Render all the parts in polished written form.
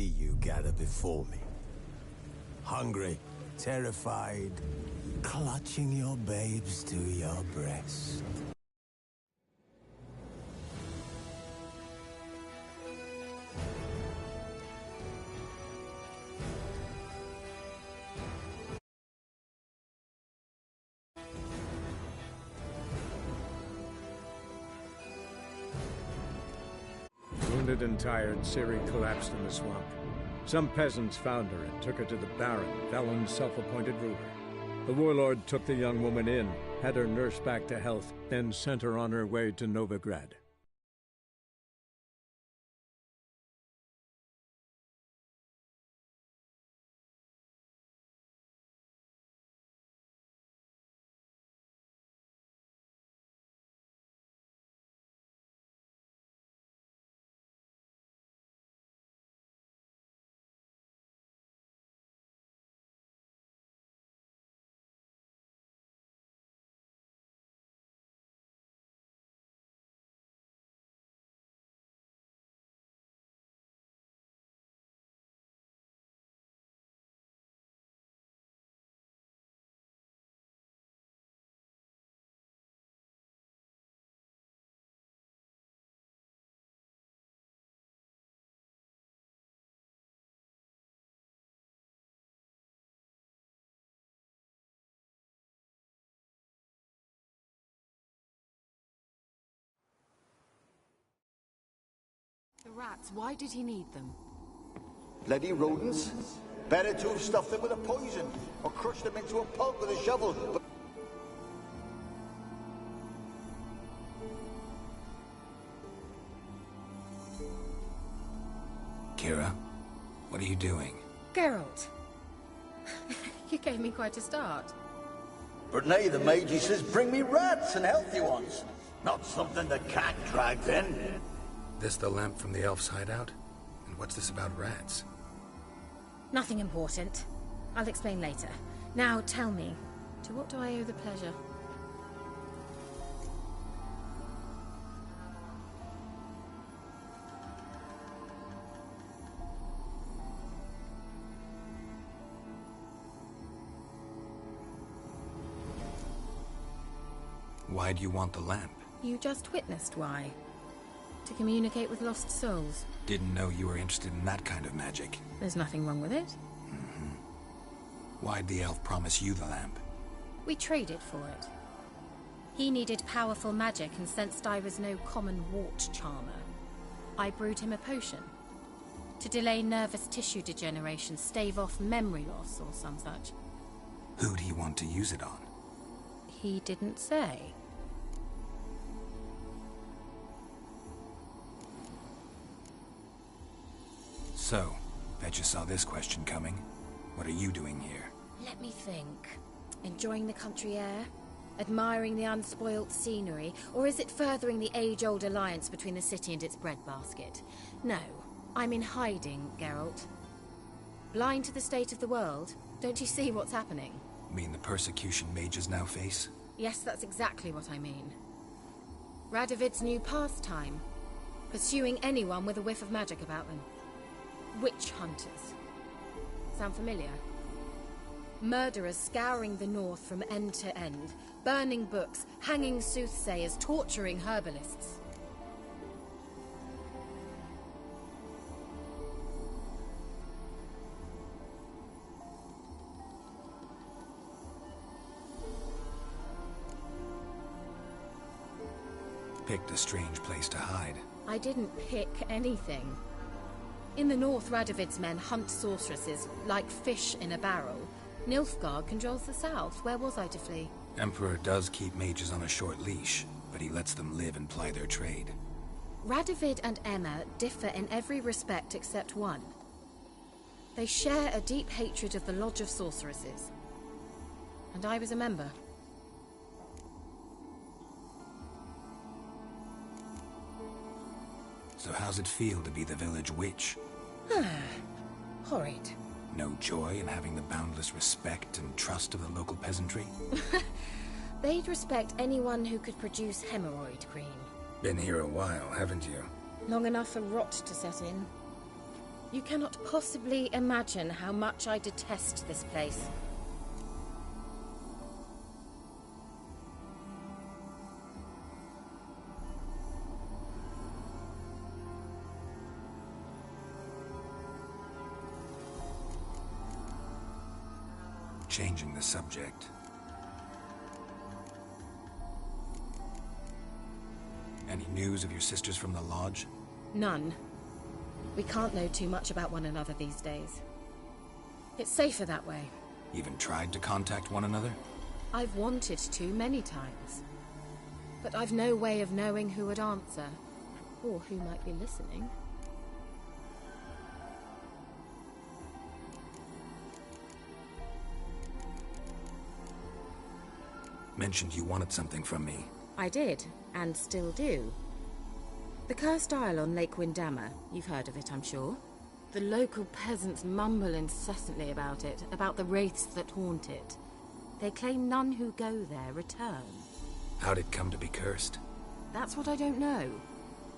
see you gather before me. Hungry, terrified, clutching your babes to your breast. Wounded and tired, Ciri collapsed in the swamp. Some peasants found her and took her to the Baron, Valen's self-appointed ruler. The warlord took the young woman in, had her nursed back to health, then sent her on her way to Novigrad. The rats, why did he need them? Bloody rodents. Better to have stuffed them with a poison, or crushed them into a pulp with a shovel. But Kira, what are you doing? Geralt! You gave me quite a start. but nay, the mage, he says, bring me rats and healthy ones. Not something the cat dragged in. This the lamp from the elf's hideout? And what's this about rats? Nothing important. I'll explain later. Now tell me, to what do I owe the pleasure? Why do you want the lamp? You just witnessed why. To communicate with lost souls. Didn't know you were interested in that kind of magic. There's nothing wrong with it. Why'd the elf promise you the lamp? We traded for it. He needed powerful magic and sensed I was no common wart charmer. I brewed him a potion. To delay nervous tissue degeneration, stave off memory loss or some such. Who'd he want to use it on? He didn't say. So, bet you saw this question coming. What are you doing here? Let me think. Enjoying the country air? Admiring the unspoilt scenery? Or is it furthering the age-old alliance between the city and its breadbasket? No, I'm in hiding, Geralt. Blind to the state of the world? Don't you see what's happening? Mean the persecution mages now face? Yes, that's exactly what I mean. Radovid's new pastime. Pursuing anyone with a whiff of magic about them. Witch hunters. Sound familiar? Murderers scouring the north from end to end, burning books, hanging soothsayers, torturing herbalists. Picked a strange place to hide. I didn't pick anything. In the north, Radovid's men hunt sorceresses like fish in a barrel. Nilfgaard controls the south. Where was I to flee? Emperor does keep mages on a short leash, but he lets them live and ply their trade. Radovid and Emma differ in every respect except one. They share a deep hatred of the Lodge of Sorceresses. And I was a member. So how's it feel to be the village witch? Horrid. No joy in having the boundless respect and trust of the local peasantry? They'd respect anyone who could produce hemorrhoid cream. Been here a while, haven't you? Long enough for rot to set in. You cannot possibly imagine how much I detest this place. Changing the subject. Any news of your sisters from the lodge? None. We can't know too much about one another these days. It's safer that way. Even tried to contact one another? I've wanted to many times. But I've no way of knowing who would answer, or who might be listening. Mentioned you wanted something from me. I did, and still do. The Cursed Isle on Lake Windammer, you've heard of it, I'm sure. The local peasants mumble incessantly about it, about the wraiths that haunt it. They claim none who go there return. How'd it come to be cursed? That's what I don't know.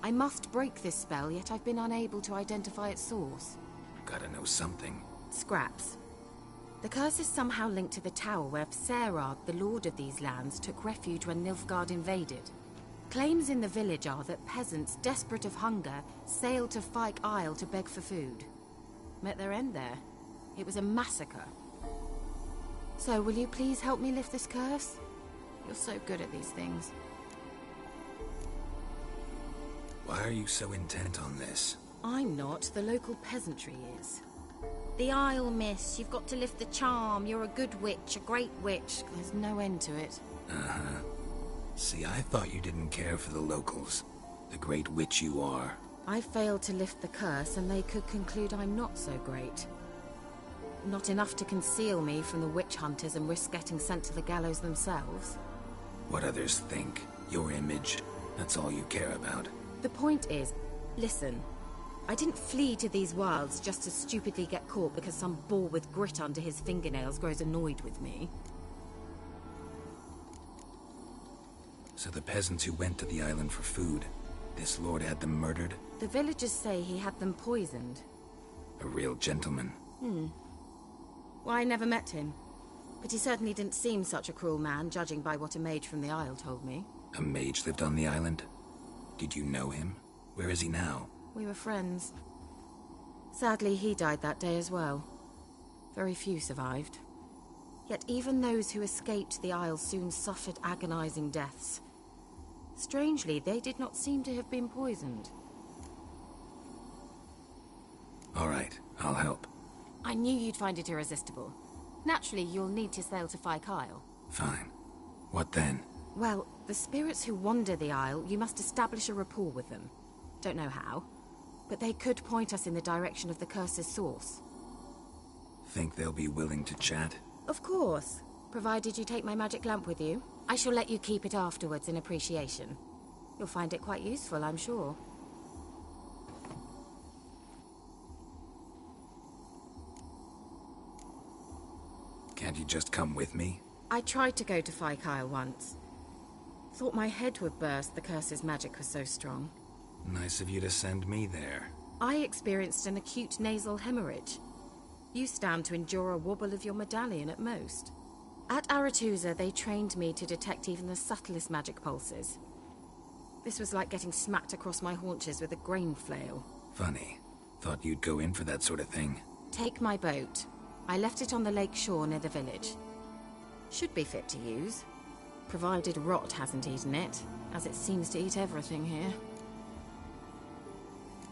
I must break this spell, yet I've been unable to identify its source. Gotta know something. Scraps. The curse is somehow linked to the tower where Serad, the lord of these lands, took refuge when Nilfgaard invaded. Claims in the village are that peasants, desperate of hunger, sailed to Fyke Isle to beg for food. Met their end there. It was a massacre. So, will you please help me lift this curse? You're so good at these things. Why are you so intent on this? I'm not. The local peasantry is. The Isle, miss. You've got to lift the charm. You're a good witch, a great witch. There's no end to it. Uh-huh. See, I thought you didn't care for the locals. The great witch you are. I failed to lift the curse, and they could conclude I'm not so great. Not enough to conceal me from the witch hunters and risk getting sent to the gallows themselves. What others think, your image, that's all you care about. The point is, listen, I didn't flee to these wilds just to stupidly get caught because some boar with grit under his fingernails grows annoyed with me. So the peasants who went to the island for food, this lord had them murdered? The villagers say he had them poisoned. A real gentleman. Well, I never met him. But he certainly didn't seem such a cruel man, judging by what a mage from the Isle told me. A mage lived on the island? Did you know him? Where is he now? We were friends. Sadly, he died that day as well. Very few survived. Yet even those who escaped the Isle soon suffered agonizing deaths. Strangely, they did not seem to have been poisoned. All right, I'll help. I knew you'd find it irresistible. Naturally, you'll need to sail to Fyke Isle. Fine. What then? Well, the spirits who wander the Isle, you must establish a rapport with them. Don't know how, but they could point us in the direction of the curse's source. Think they'll be willing to chat? Of course, provided you take my magic lamp with you. I shall let you keep it afterwards in appreciation. You'll find it quite useful, I'm sure. Can't you just come with me? I tried to go to Fyke Isle once. Thought my head would burst, the curse's magic was so strong. Nice of you to send me there. I experienced an acute nasal hemorrhage. You stand to endure a wobble of your medallion at most. At Aretusa, they trained me to detect even the subtlest magic pulses. This was like getting smacked across my haunches with a grain flail. Funny. Thought you'd go in for that sort of thing. Take my boat. I left it on the lake shore near the village. Should be fit to use. Provided rot hasn't eaten it, as it seems to eat everything here.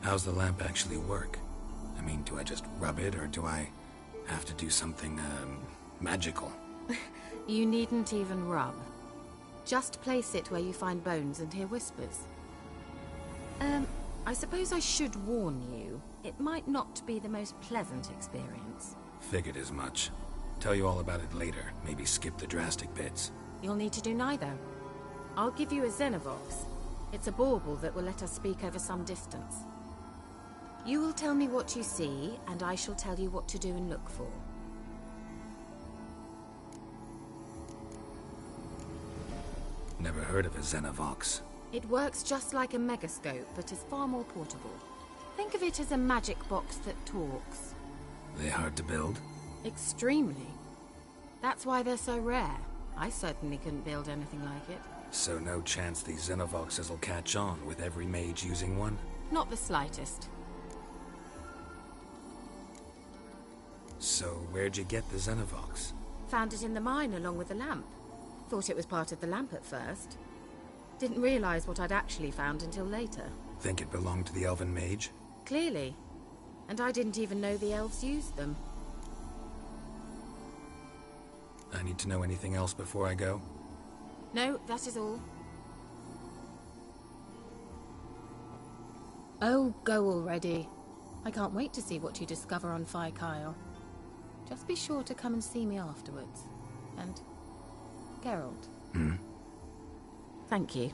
How's the lamp actually work? I mean, do I just rub it, or do I have to do something, magical? You needn't even rub. Just place it where you find bones and hear whispers. I suppose I should warn you. It might not be the most pleasant experience. Figured as much. Tell you all about it later. Maybe skip the drastic bits. You'll need to do neither. I'll give you a Xenovox. It's a bauble that will let us speak over some distance. You will tell me what you see, and I shall tell you what to do and look for. Never heard of a Xenovox. It works just like a megascope, but is far more portable. Think of it as a magic box that talks. They hard to build? Extremely. That's why they're so rare. I certainly couldn't build anything like it. So no chance these Xenovoxes will catch on with every mage using one? Not the slightest. So where'd you get the Xenovox? Found it in the mine along with the lamp. Thought it was part of the lamp at first. Didn't realize what I'd actually found until later. Think it belonged to the elven mage? Clearly. And I didn't even know the elves used them. I need to know anything else before I go? No, that is all. Oh, go already. I can't wait to see what you discover on Kyle. Just be sure to come and see me afterwards. And... Geralt. Thank you.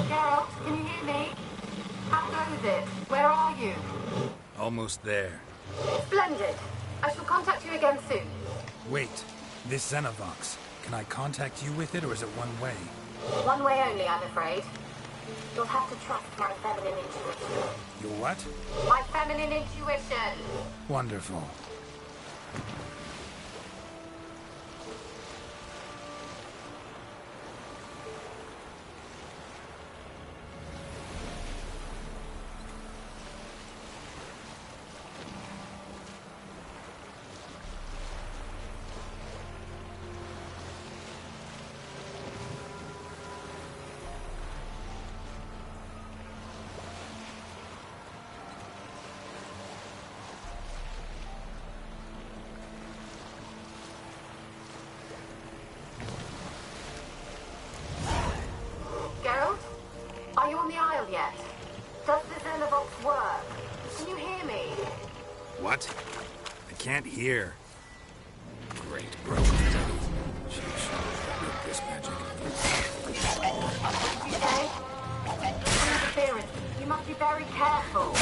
Geralt, can you hear me? How goes it? Where are you? Almost there. Splendid. I shall contact you again soon. Wait, this Xenovox. Can I contact you with it, or is it one way? One way only, I'm afraid. You'll have to trust my feminine intuition. Your what? My feminine intuition! Wonderful. Geralt? Are you on the Isle yet? Does the Xenovox work? Can you hear me? What? I can't hear. Great, broken. This magic. What did you say? Interference. You must be very careful.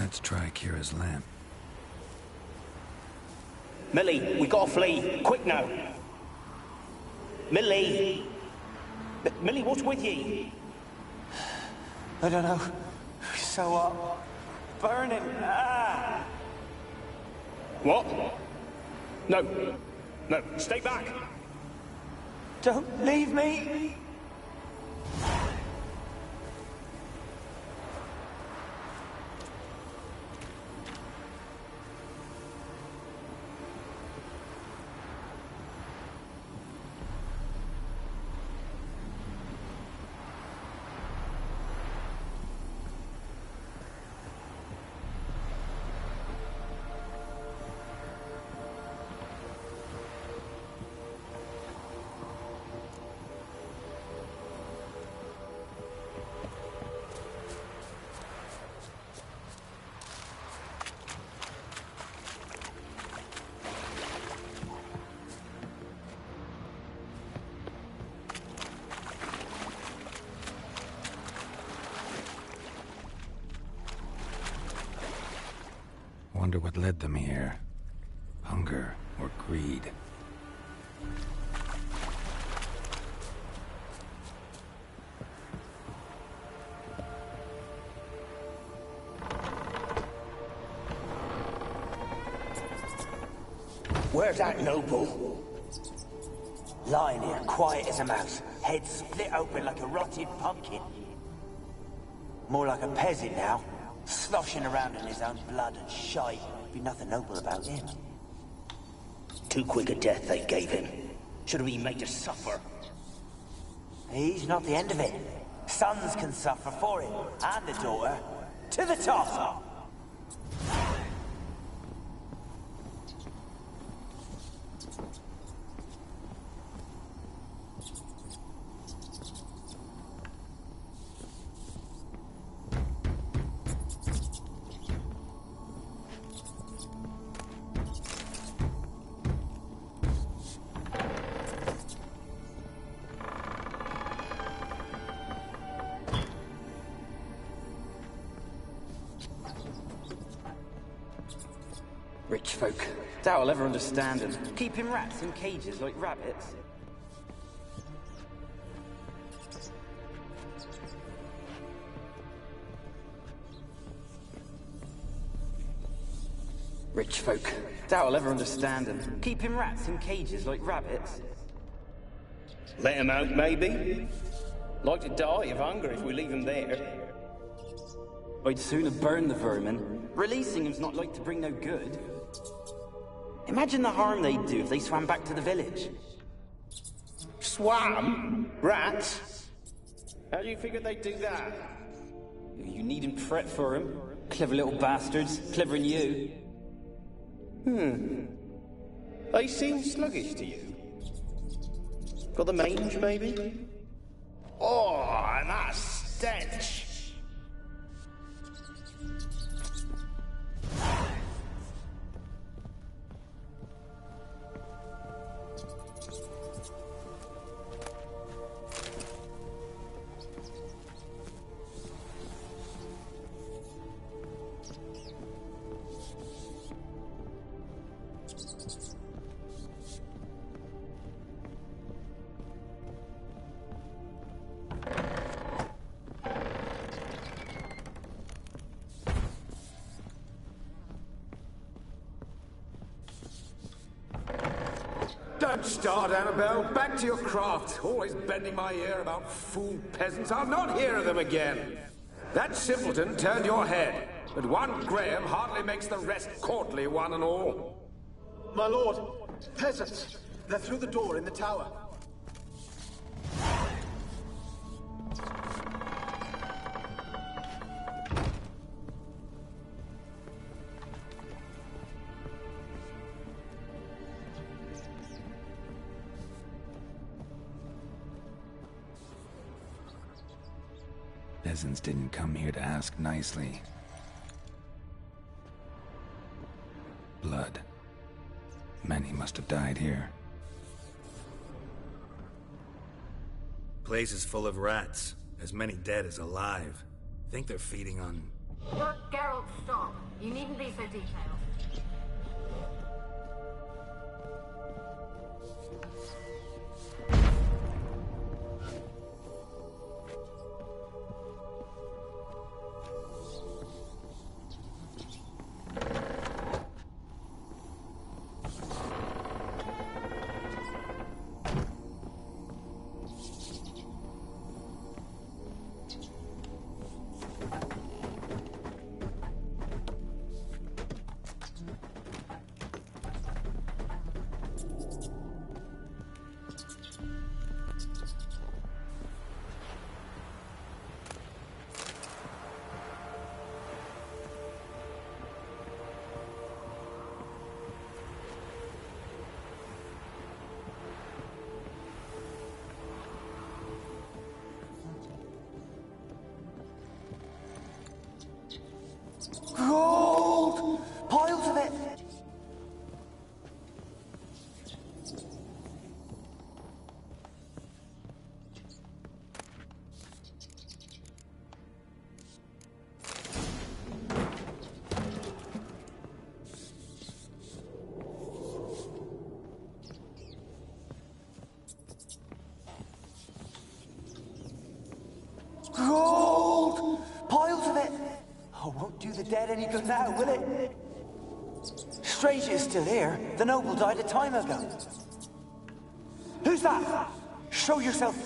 Let's try Kira's lamp. Millie, we gotta flee. Quick now. Millie! Millie, what's with ye? I don't know. So, burning. Ah! What? No. No, stay back. Don't leave me! Wonder what led them here. Hunger or greed. Where's that noble? Lying here, quiet as a mouse, head split open like a rotted pumpkin. More like a peasant now, sloshing around in his own blood and shite. Be nothing noble about him. Too quick a death they gave him. Should have been made to suffer. He's not the end of it. Sons can suffer for him, and the daughter. To the top! Rich folk. Doubt I'll ever understand them. Keeping rats in cages like rabbits. Rich folk. Doubt I'll ever understand them. Keeping rats in cages like rabbits. Let him out, maybe? Like to die of hunger if we leave him there. I'd sooner burn the vermin. Releasing him's not like to bring no good. Imagine the harm they'd do if they swam back to the village. Swam? Rats? How do you figure they'd do that? You needn't fret for him. Clever little bastards. Clever than you. They seem sluggish to you. Got the mange, maybe? Oh, and that stench! Don't start, Annabelle. Back to your craft. Always bending my ear about fool peasants. I'll not hear of them again. That simpleton turned your head, but one Graham hardly makes the rest courtly, one and all. My lord, peasants. They're through the door in the tower. Peasants didn't come here to ask nicely. Blood. Many must have died here. Place is full of rats. As many dead as alive. Think they're feeding on Look, Geralt, stop. You needn't be so detailed. Gold! Piles of it! Gold! Piles of it! Oh, won't do the dead any good now, will it? Strange it's still here. The noble died a time ago. Who's that? Show yourself.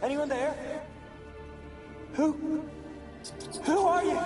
Anyone there? Who? Who are you?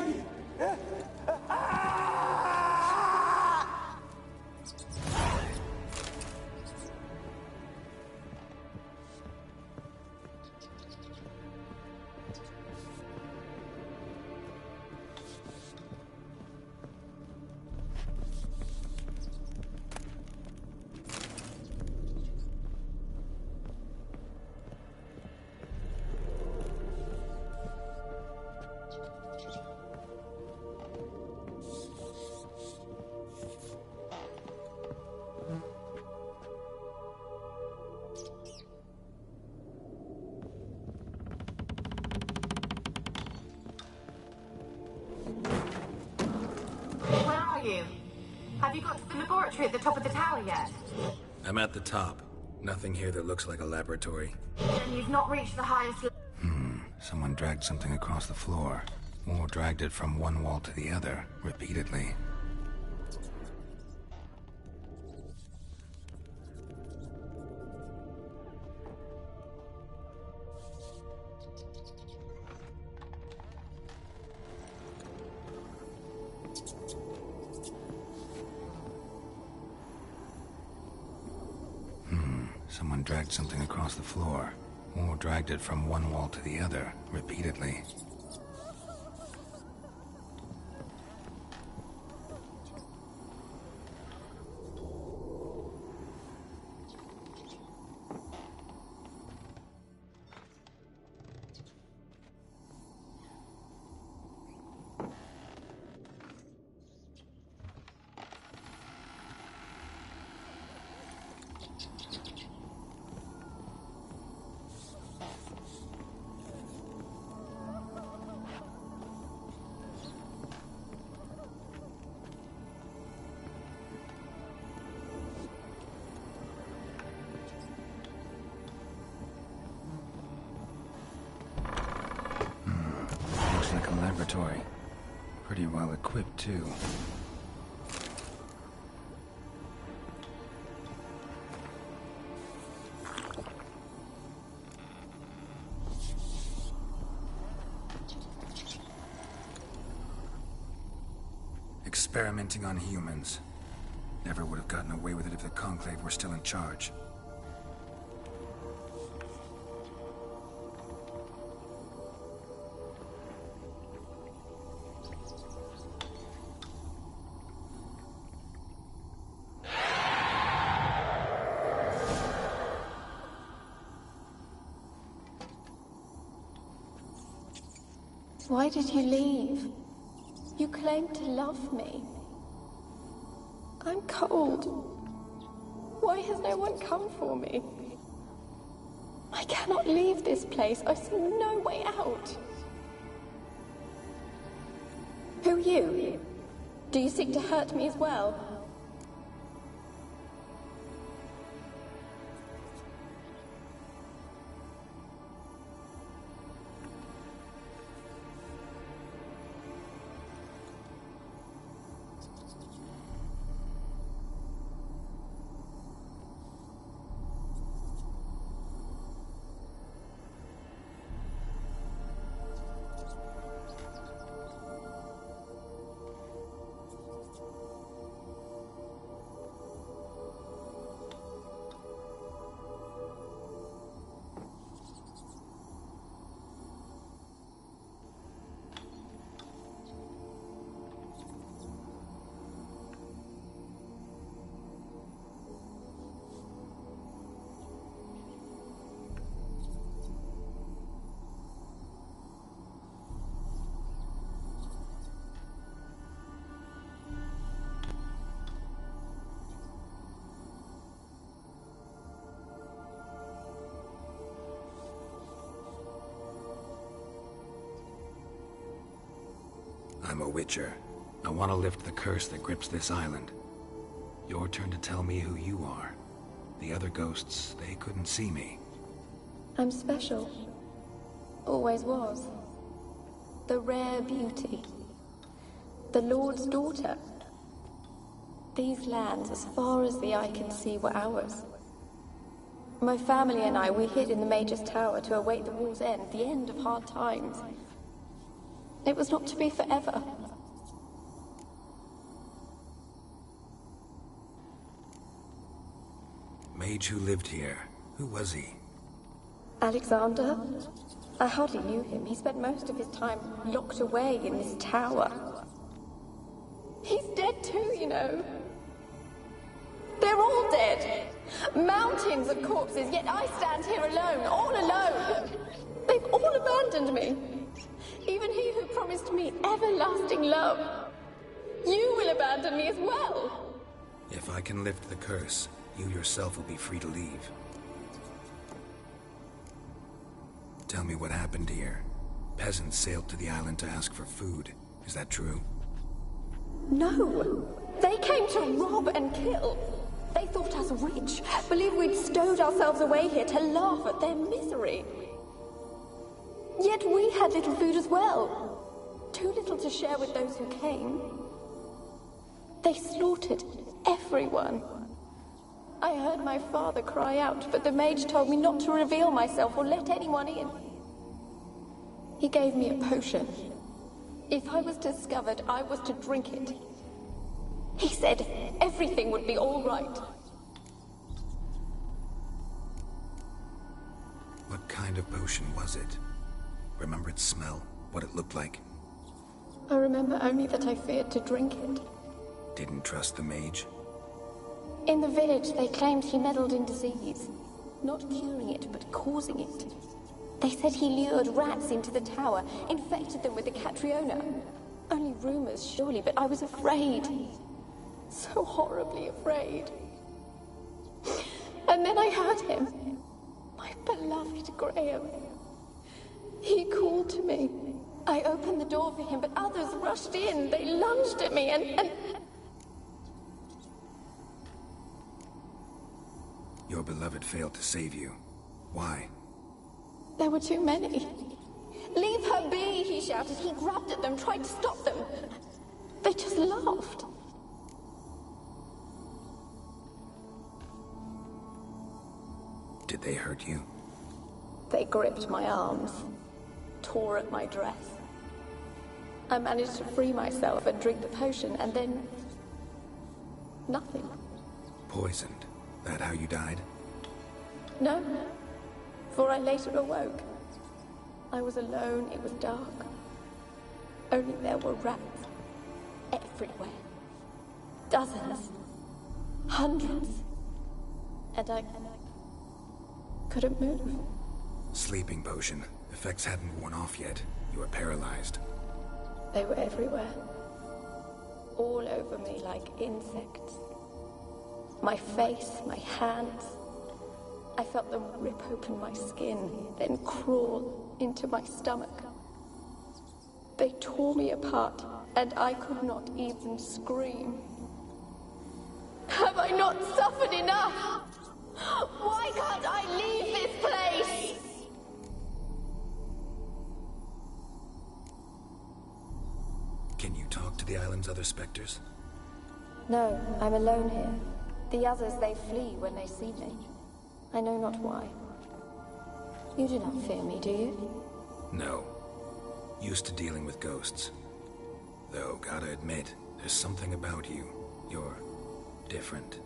Have you got to the laboratory at the top of the tower yet? I'm at the top. Nothing here that looks like a laboratory. Then you've not reached the highest level. Someone dragged something across the floor. Or dragged it from one wall to the other, repeatedly. Someone dragged something across the floor, or dragged it from one wall to the other, repeatedly. Like a laboratory. Pretty well equipped, too. Experimenting on humans. Never would have gotten away with it if the Conclave were still in charge. Why did you leave? You claimed to love me. I'm cold. Why has no one come for me? I cannot leave this place. I see no way out. Who are you? Do you seek to hurt me as well? I'm a witcher. I want to lift the curse that grips this island. Your turn to tell me who you are. The other ghosts, they couldn't see me. I'm special. Always was. The rare beauty. The Lord's daughter. These lands, as far as the eye can see, were ours. My family and I, we hid in the Mage's Tower to await the war's end, the end of hard times. It was not to be forever. Mage who lived here. Who was he? Alexander? I hardly knew him. He spent most of his time locked away in this tower. He's dead too, you know. They're all dead. Mountains of corpses, yet I stand here alone, all alone. They've all abandoned me. Even he who promised me everlasting love. You will abandon me as well. If I can lift the curse, you yourself will be free to leave. Tell me what happened here. Peasants sailed to the island to ask for food. Is that true? No. They came to rob and kill. They thought us rich, believed we'd stowed ourselves away here to laugh at their misery. Yet we had little food as well. Too little to share with those who came. They slaughtered everyone. I heard my father cry out, but the mage told me not to reveal myself or let anyone in. He gave me a potion. If I was discovered, I was to drink it. He said everything would be all right. What kind of potion was it? Remember its smell? What it looked like? I remember only that I feared to drink it. Didn't trust the mage? In the village, they claimed he meddled in disease. Not curing it, but causing it. They said he lured rats into the tower, infected them with the Catriona. Only rumors, surely, but I was afraid. So horribly afraid. And then I heard him. My beloved Graham. He called to me. I opened the door for him, but others rushed in. They lunged at me and... Your beloved failed to save you. Why? There were too many. Leave her be, he shouted. He grabbed at them, tried to stop them. They just laughed. Did they hurt you? They gripped my arms, tore at my dress. I managed to free myself and drink the potion, and then... nothing. Poisoned. That how you died? No, for I later awoke. I was alone, it was dark. Only there were rats. Everywhere. Dozens. Hundreds. And I couldn't move. Sleeping potion. Effects hadn't worn off yet. You were paralyzed. They were everywhere. All over me like insects. My face, my hands. I felt them rip open my skin, then crawl into my stomach. They tore me apart, and I could not even scream. Have I not suffered enough? Why can't I leave this place? Can you talk to the island's other specters? No, I'm alone here. The others, they flee when they see me. I know not why. You do not fear me, do you? No. Used to dealing with ghosts. Though, gotta admit, there's something about you. You're different.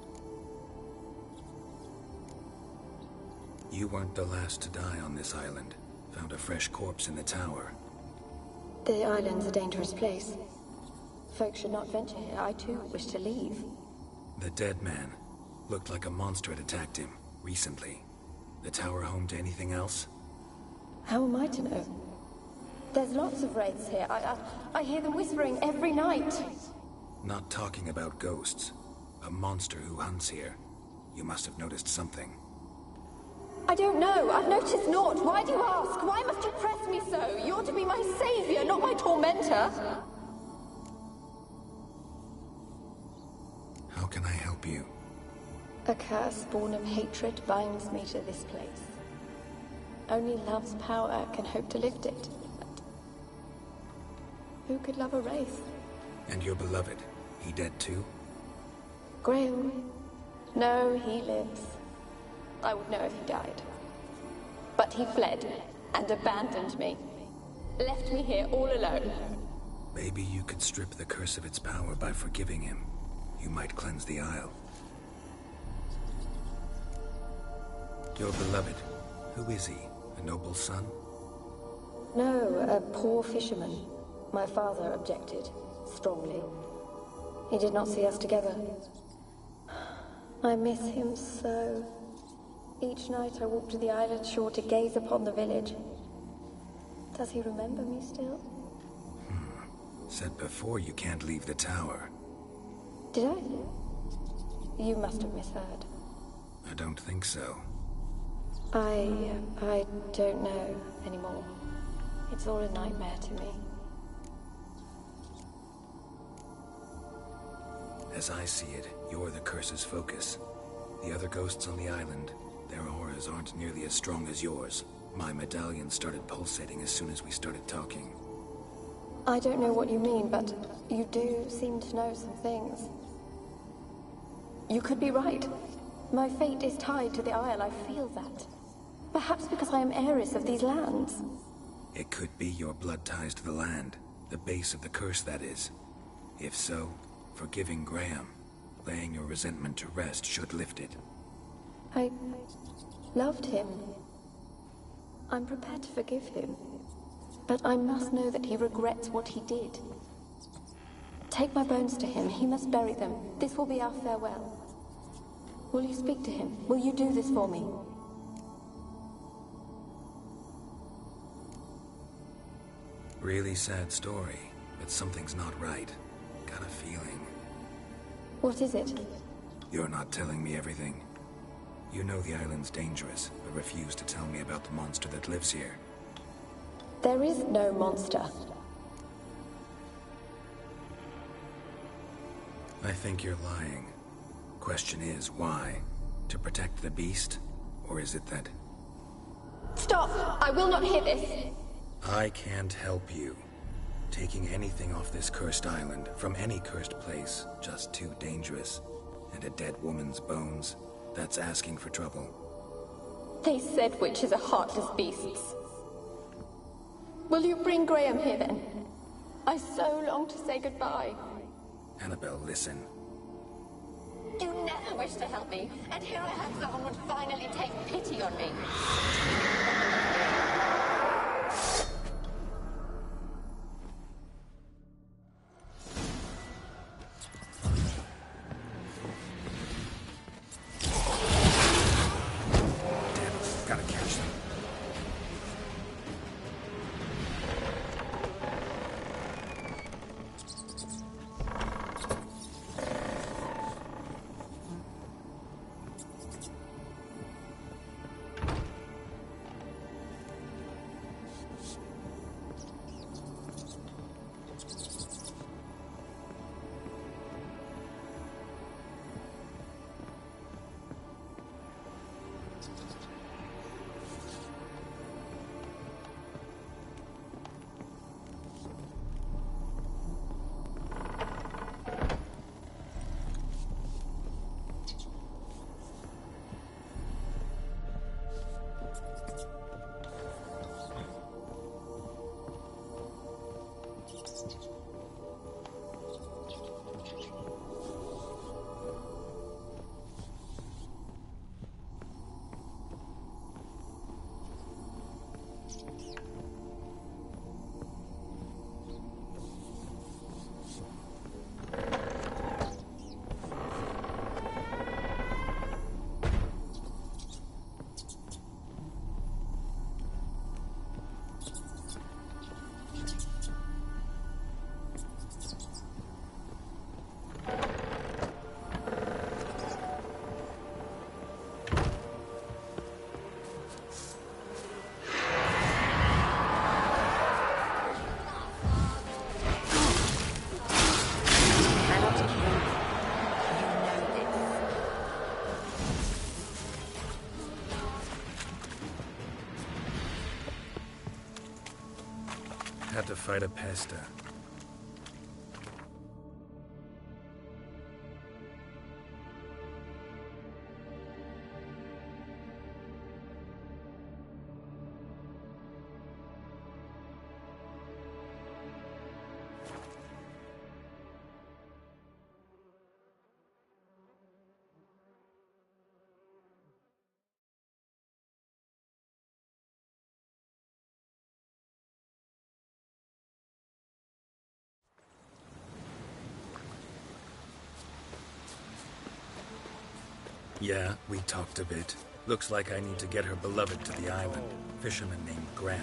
You weren't the last to die on this island. Found a fresh corpse in the tower. The island's a dangerous place. Folks should not venture here. I too wish to leave. The dead man. Looked like a monster had attacked him, recently. The tower home to anything else? How am I to know? There's lots of wraiths here. I hear them whispering every night. Not talking about ghosts. A monster who hunts here. You must have noticed something. I don't know. I've noticed naught. Why do you ask? Why must you press me so? You're to be my savior, not my tormentor. How can I help you? A curse born of hatred binds me to this place. Only love's power can hope to lift it. But who could love a wraith? And your beloved, he dead too? Graham? No, he lives. I would know if he died. But he fled and abandoned me. Left me here all alone. Maybe you could strip the curse of its power by forgiving him. You might cleanse the Isle. Your beloved, who is he? A noble son? No, a poor fisherman. My father objected, strongly. He did not see us together. I miss him so. Each night I walk to the island shore to gaze upon the village. Does he remember me still? Said before you can't leave the tower. Did I? You must have misheard. I don't think so. I don't know anymore. It's all a nightmare to me. As I see it, you're the curse's focus. The other ghosts on the island, their auras aren't nearly as strong as yours. My medallion started pulsating as soon as we started talking. I don't know what you mean, but you do seem to know some things. You could be right. My fate is tied to the Isle, I feel that. Perhaps because I am heiress of these lands. It could be your blood ties to the land. The base of the curse, that is. If so, forgiving Graham, laying your resentment to rest should lift it. I loved him. I'm prepared to forgive him. But I must know that he regrets what he did. Take my bones to him. He must bury them. This will be our farewell. Will you speak to him? Will you do this for me? Really sad story, but something's not right. Got a feeling. What is it? You're not telling me everything. You know the island's dangerous, but refuse to tell me about the monster that lives here. There is no monster. I think you're lying. Question is, why? To protect the beast? Or is it that... Stop! I will not hear this! I can't help you. Taking anything off this cursed island, from any cursed place, just too dangerous. And a dead woman's bones, that's asking for trouble. They said witches are heartless beasts. Will you bring Graham here then? I so long to say goodbye. Annabelle, listen. You never wished to help me, and here I have someone would finally take pity on me. Gotta catch them. had to fight a pesta. Yeah, we talked a bit. Looks like I need to get her beloved to the island. Fisherman named Graham.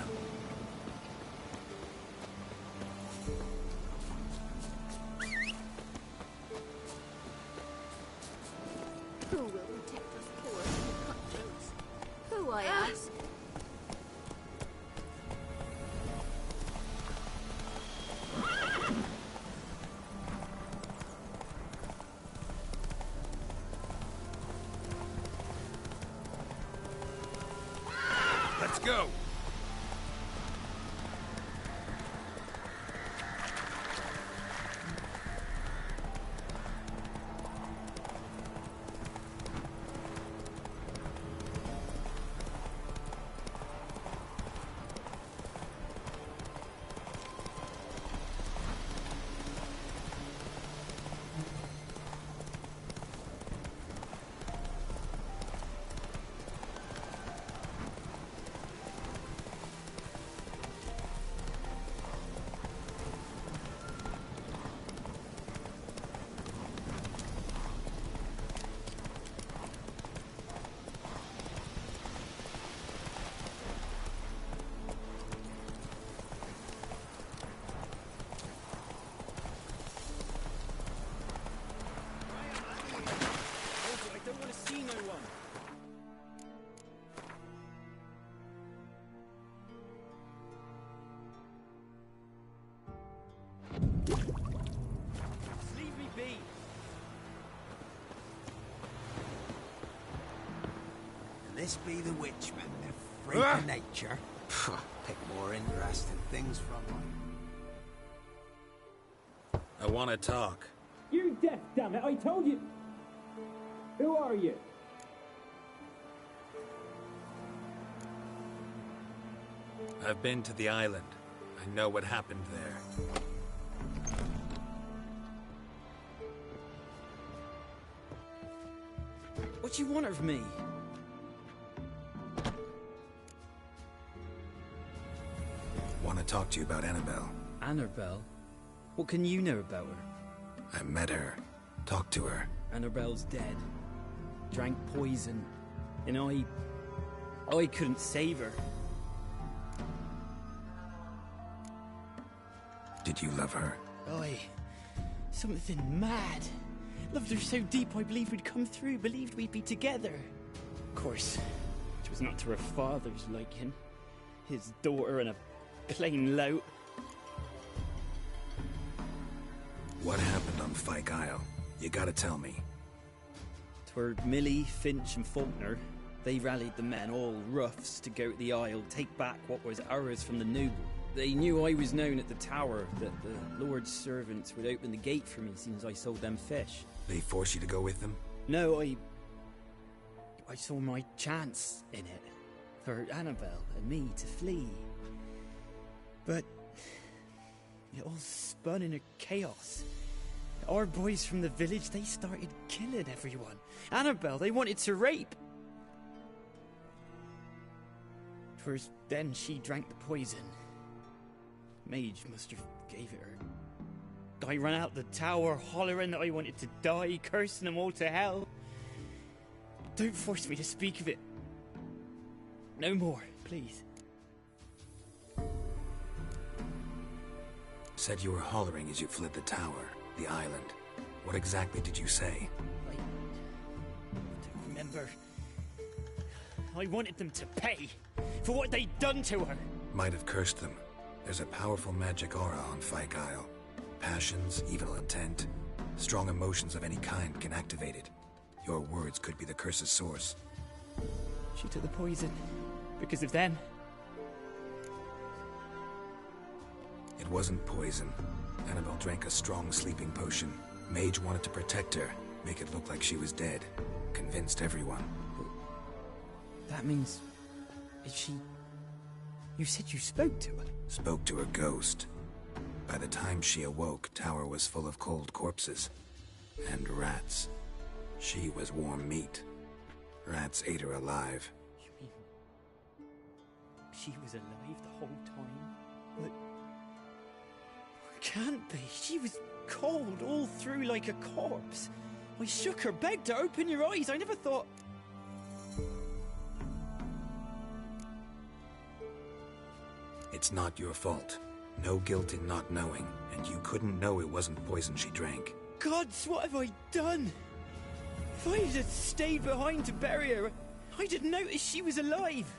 Who will protect us poor cutthroats? Who, I ask? Let's go! This be the witchman, the freak of nature. Pick more interesting things from them. I want to talk. You're deaf, damn it! I told you. Who are you? I've been to the island. I know what happened there. What do you want of me? Want to talk to you about Annabelle. Annabelle? What can you know about her? I met her. Talked to her. Annabelle's dead. Drank poison. And I couldn't save her. Did you love her? Something mad. Loved her so deep I believed we'd come through, believed we'd be together. Of course, it was not to her father's liking. His daughter and a plain lout. What happened on Fyke Isle? You gotta tell me. 'Twere Millie, Finch and Faulkner. They rallied the men, all roughs, to go to the Isle, take back what was ours from the noble. They knew I was known at the tower, that the Lord's servants would open the gate for me since I sold them fish. They forced you to go with them? No, I saw my chance in it. For Annabelle and me to flee. But it all spun in a chaos. Our boys from the village, they started killing everyone. Annabelle, they wanted to rape. 'Twas then she drank the poison. Mage must have gave it her. I ran out the tower hollering that I wanted to die, cursing them all to hell. Don't force me to speak of it. No more, please. Said you were hollering as you fled the tower, the island. What exactly did you say? I don't remember. I wanted them to pay for what they'd done to her. Might have cursed them. There's a powerful magic aura on Fyke Isle. Passions, evil intent, strong emotions of any kind can activate it. Your words could be the curse's source. She took the poison because of them. It wasn't poison. Annabelle drank a strong sleeping potion. Mage wanted to protect her, make it look like she was dead. Convinced everyone. That means... Is she... You said you spoke to her? Spoke to her ghost. By the time she awoke, Tower was full of cold corpses. And rats. She was warm meat. Rats ate her alive. You mean... She was alive the whole time? But... Can't be. She was cold all through like a corpse. I shook her, begged her, open your eyes. I never thought... It's not your fault. No guilt in not knowing, and you couldn't know it wasn't poison she drank. Gods, what have I done? If I had stayed behind to bury her, I'd have noticed she was alive.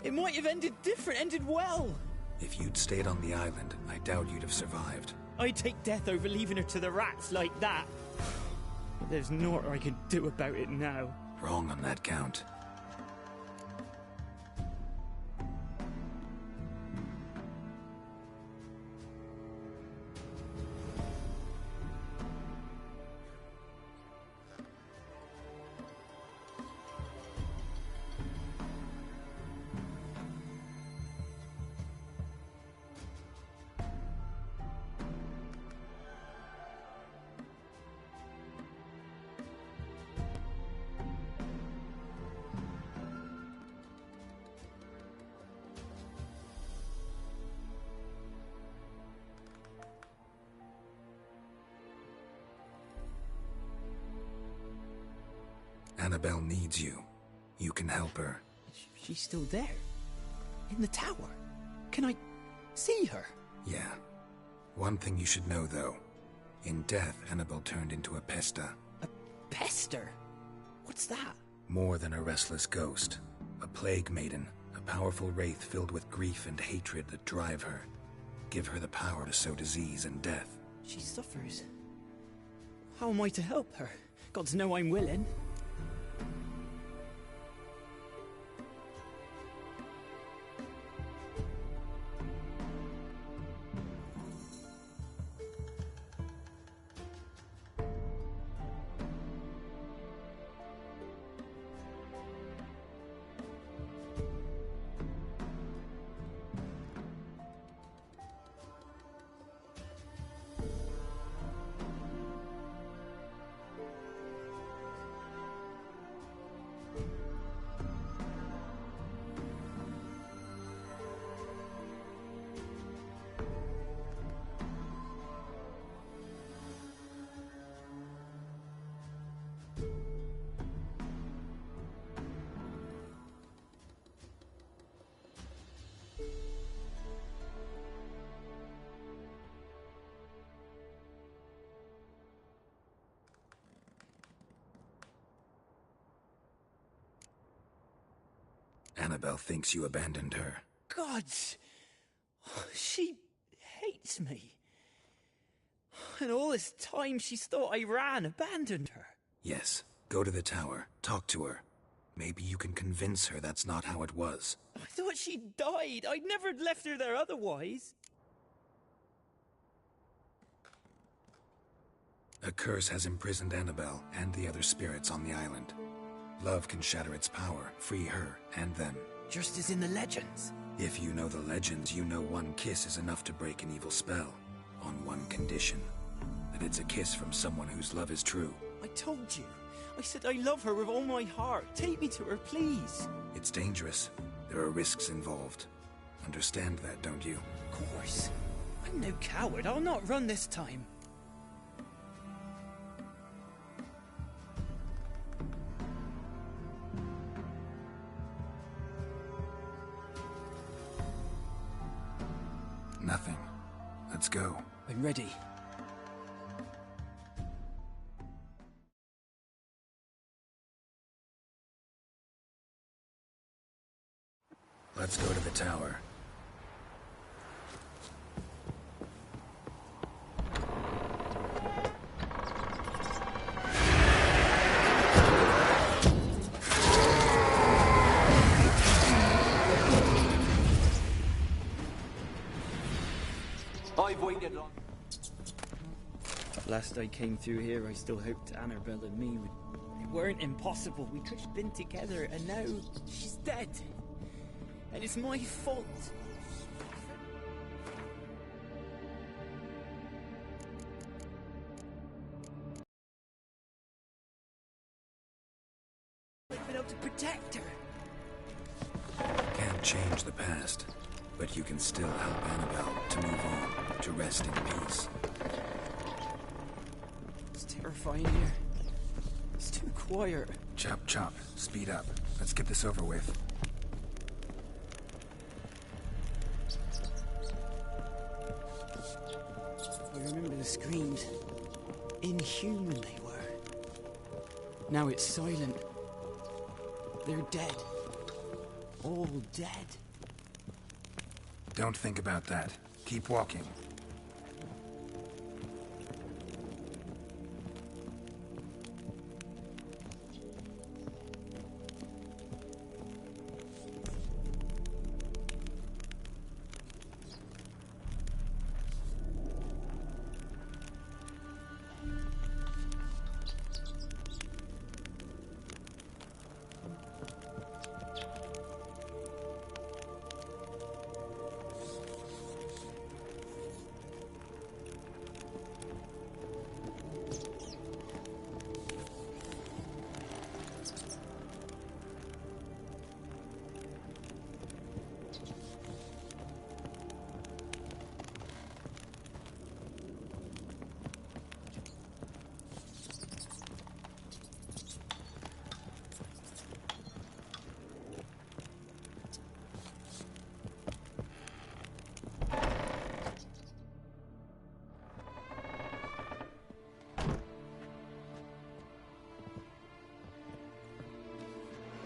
It might have ended different, ended well. If you'd stayed on the island, I doubt you'd have survived. I'd take death over leaving her to the rats like that. But there's naught I can do about it now. Wrong on that count. Annabelle needs you. You can help her. She's still there? In the tower? Can I see her? Yeah. One thing you should know, though. In death, Annabelle turned into a pesta. A pester? What's that? More than a restless ghost. A plague maiden. A powerful wraith filled with grief and hatred that drive her. Give her the power to sow disease and death. She suffers. How am I to help her? Gods know I'm willing. Annabelle thinks you abandoned her. Gods! She hates me. And all this time she's thought I abandoned her. Yes. Go to the tower. Talk to her. Maybe you can convince her that's not how it was. I thought she died. I'd never left her there otherwise. A curse has imprisoned Annabelle and the other spirits on the island. Love can shatter its power, free her and them. Just as in the legends. If you know the legends, you know one kiss is enough to break an evil spell. On one condition. That it's a kiss from someone whose love is true. I told you. I said I love her with all my heart. Take me to her, please. It's dangerous. There are risks involved. Understand that, don't you? Of course. I'm no coward. I'll not run this time. Nothing. Let's go. I'm ready. Let's go to the tower. Last I came through here, I still hoped Annabelle and me weren't impossible. We could have been together, and now she's dead. And it's my fault. I've been able to protect her. Can't change the past, but you can still help Annabelle to move on, to rest in peace. It's terrifying here. It's too quiet. Chop, chop. Speed up. Let's get this over with. I remember the screams. Inhuman they were. Now it's silent. They're dead. All dead. Don't think about that. Keep walking.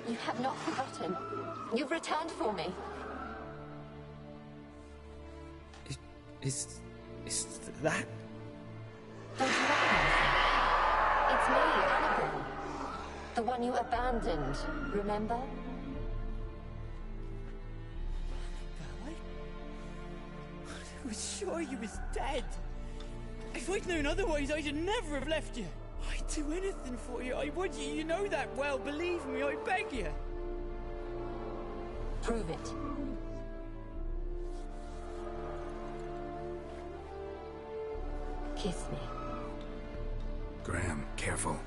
You have not forgotten. You've returned for me. Is that? Don't you recognize me? It's me, Annabelle. The one you abandoned, remember? I was sure you was dead. If I'd known otherwise, I'd never have left you. I'd do anything for you. I would. You know that well. Believe me, I beg you. Prove it. Kiss me. Graham, careful.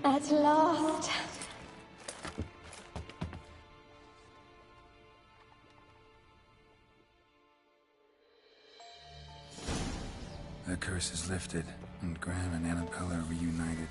At last. The curse is lifted, and Graham and Annabelle are reunited.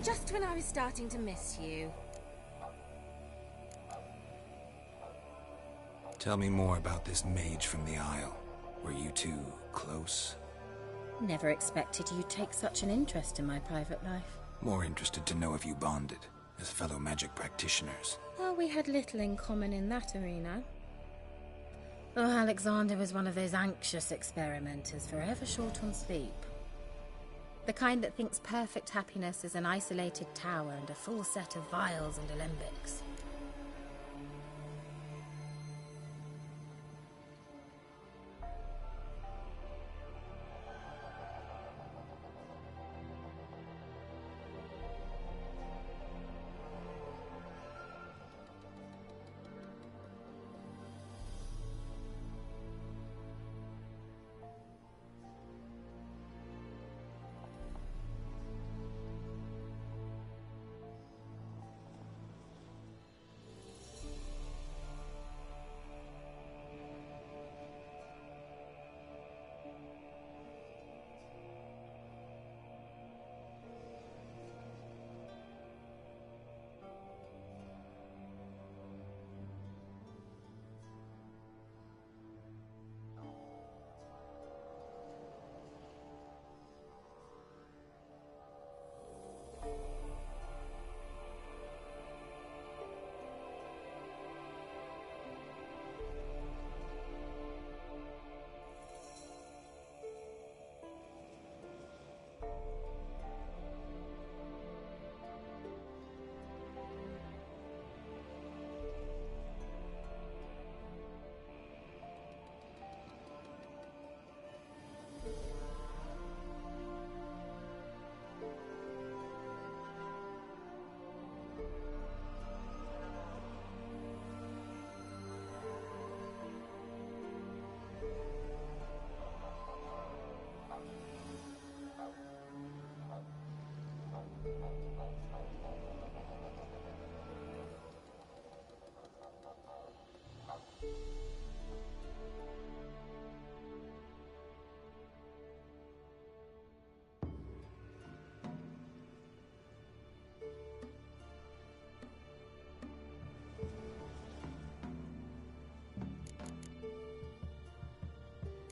Just when I was starting to miss you. Tell me more about this mage from the Isle. Were you two close? Never expected you'd take such an interest in my private life. More interested to know if you bonded, as fellow magic practitioners. Well, we had little in common in that arena. Oh, Alexander was one of those anxious experimenters, forever short on sleep. The kind that thinks perfect happiness is an isolated tower and a full set of vials and alembics.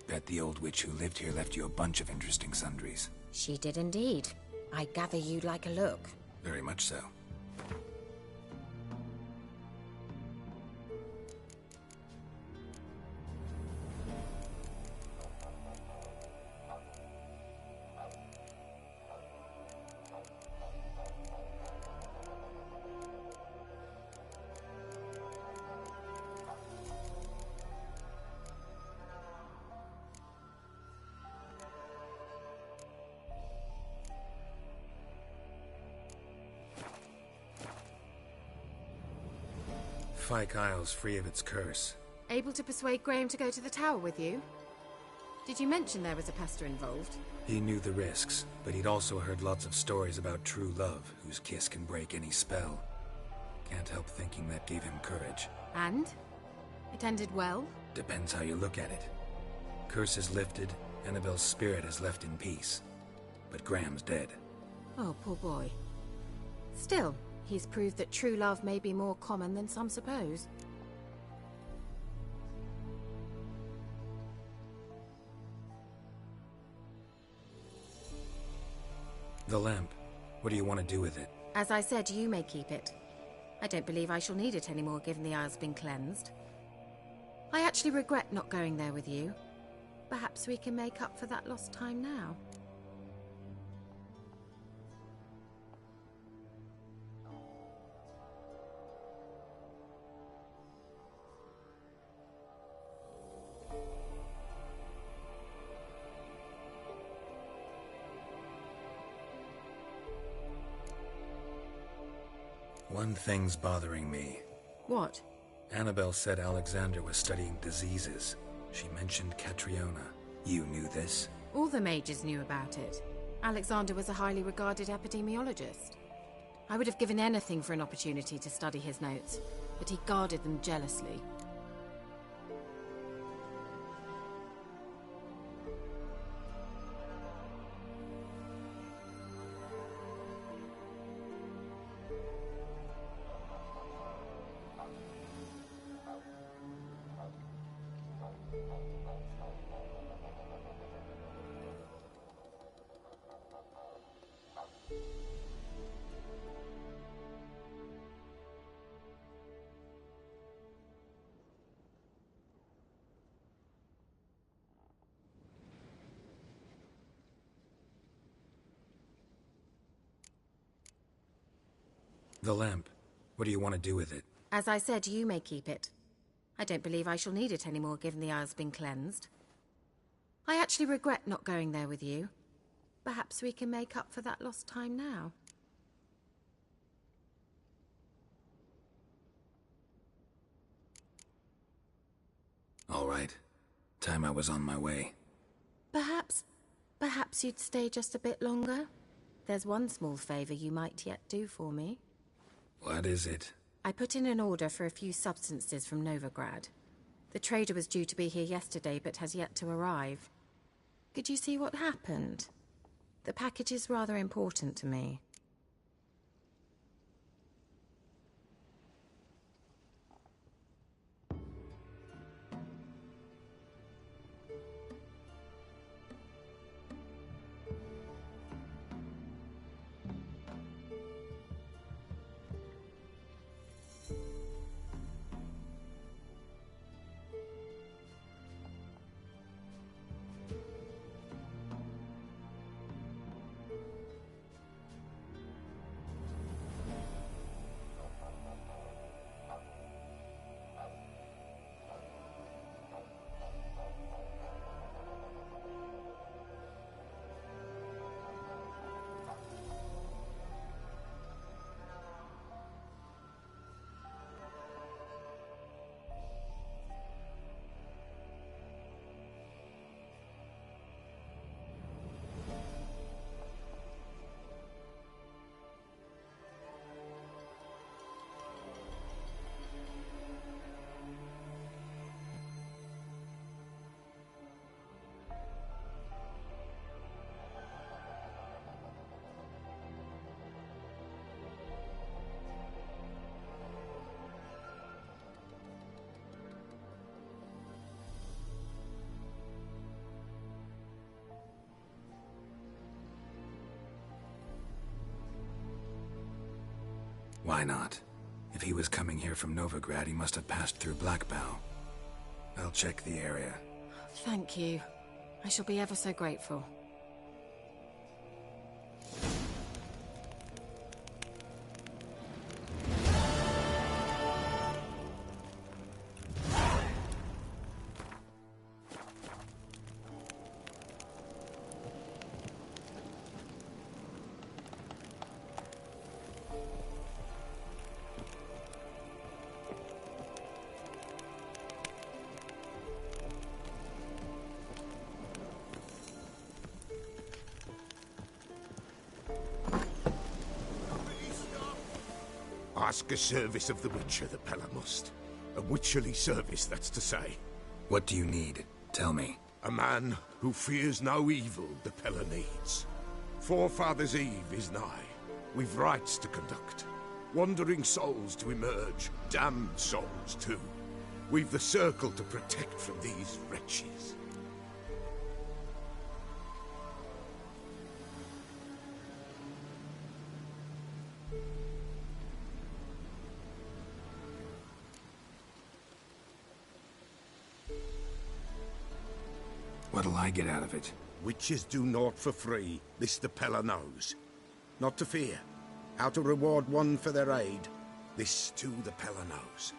Bet the old witch who lived here left you a bunch of interesting sundries. She did indeed. I gather you'd like a look. Very much so. Fyke Isle's free of its curse. Able to persuade Graham to go to the tower with you? Did you mention there was a pester involved? He knew the risks, but he'd also heard lots of stories about true love, whose kiss can break any spell. Can't help thinking that gave him courage. And? It ended well? Depends how you look at it. Curse is lifted, Annabelle's spirit is left in peace. But Graham's dead. Oh, poor boy. Still, he's proved that true love may be more common than some suppose. The lamp. What do you want to do with it? As I said, you may keep it. I don't believe I shall need it anymore, given the Isle's been cleansed. I actually regret not going there with you. Perhaps we can make up for that lost time now. One thing's bothering me. What? Annabelle said Alexander was studying diseases. She mentioned Catriona. You knew this? All the mages knew about it. Alexander was a highly regarded epidemiologist. I would have given anything for an opportunity to study his notes, but he guarded them jealously. The lamp. What do you want to do with it? As I said, you may keep it. I don't believe I shall need it anymore, given the Isle's been cleansed. I actually regret not going there with you. Perhaps we can make up for that lost time now. All right. Time I was on my way. Perhaps you'd stay just a bit longer? There's one small favor you might yet do for me. What is it? I put in an order for a few substances from Novigrad. The trader was due to be here yesterday, but has yet to arrive. Could you see what happened? The package is rather important to me. Why not? If he was coming here from Novigrad, he must have passed through Blackbow. I'll check the area. Thank you. I shall be ever so grateful. Ask a service of the Witcher, the Pella must. A witcherly service, that's to say. What do you need? Tell me. A man who fears no evil the Pella needs. Forefathers' Eve is nigh. We've rites to conduct. Wandering souls to emerge. Damned souls, too. We've the circle to protect from these wretches. What'll I get out of it? Witches do naught for free, this the Pella knows. Not to fear. How to reward one for their aid, this too the Pella knows.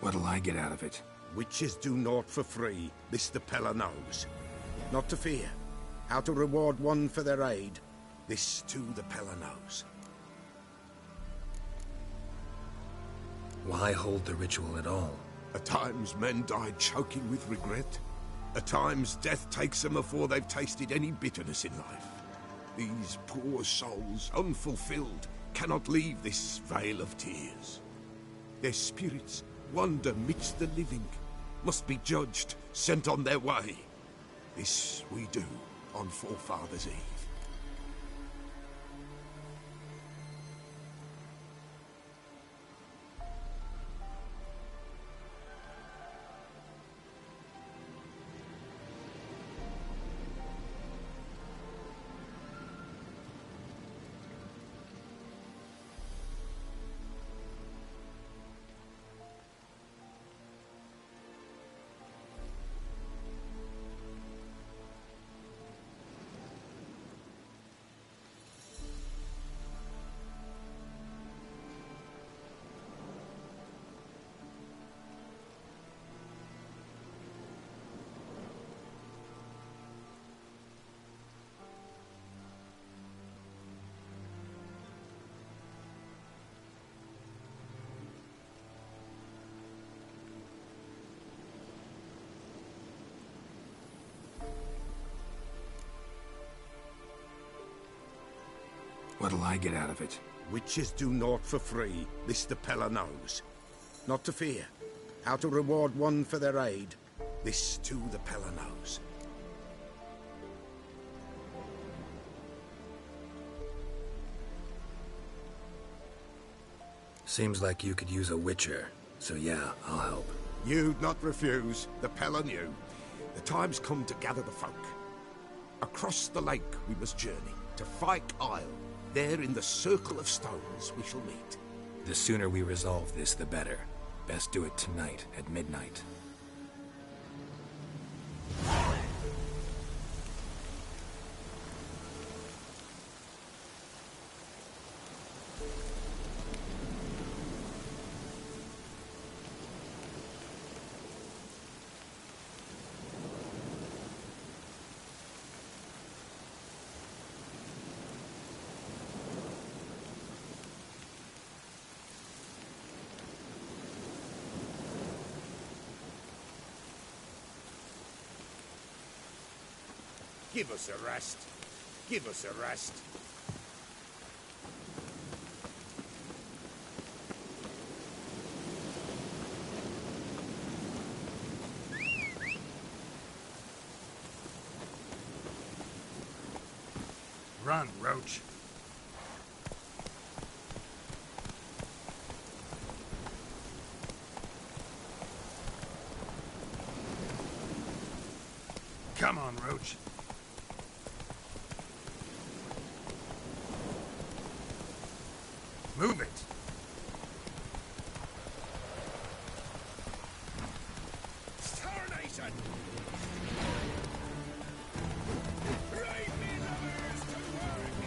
What'll I get out of it? Witches do naught for free, this the Pella knows. Not to fear. How to reward one for their aid, this too the Pella knows. Why hold the ritual at all? At times men die choking with regret. At times death takes them before they've tasted any bitterness in life. These poor souls, unfulfilled, cannot leave this vale of tears. Their spirits wander midst the living, must be judged, sent on their way. This we do on Forefathers' Eve. What'll I get out of it? Witches do naught for free, this the Pella knows. Not to fear. How to reward one for their aid, this too the Pella knows. Seems like you could use a witcher, so yeah, I'll help. You'd not refuse, the Pella knew. The time's come to gather the folk. Across the lake we must journey, to Fyke Isle. There in the circle of stones we shall meet. The sooner we resolve this, the better. Best do it tonight, at midnight. Give us a rest. Give us a rest. Run, Roach. Come on, Roach. Move it! Starnation! Ride me lovers to work!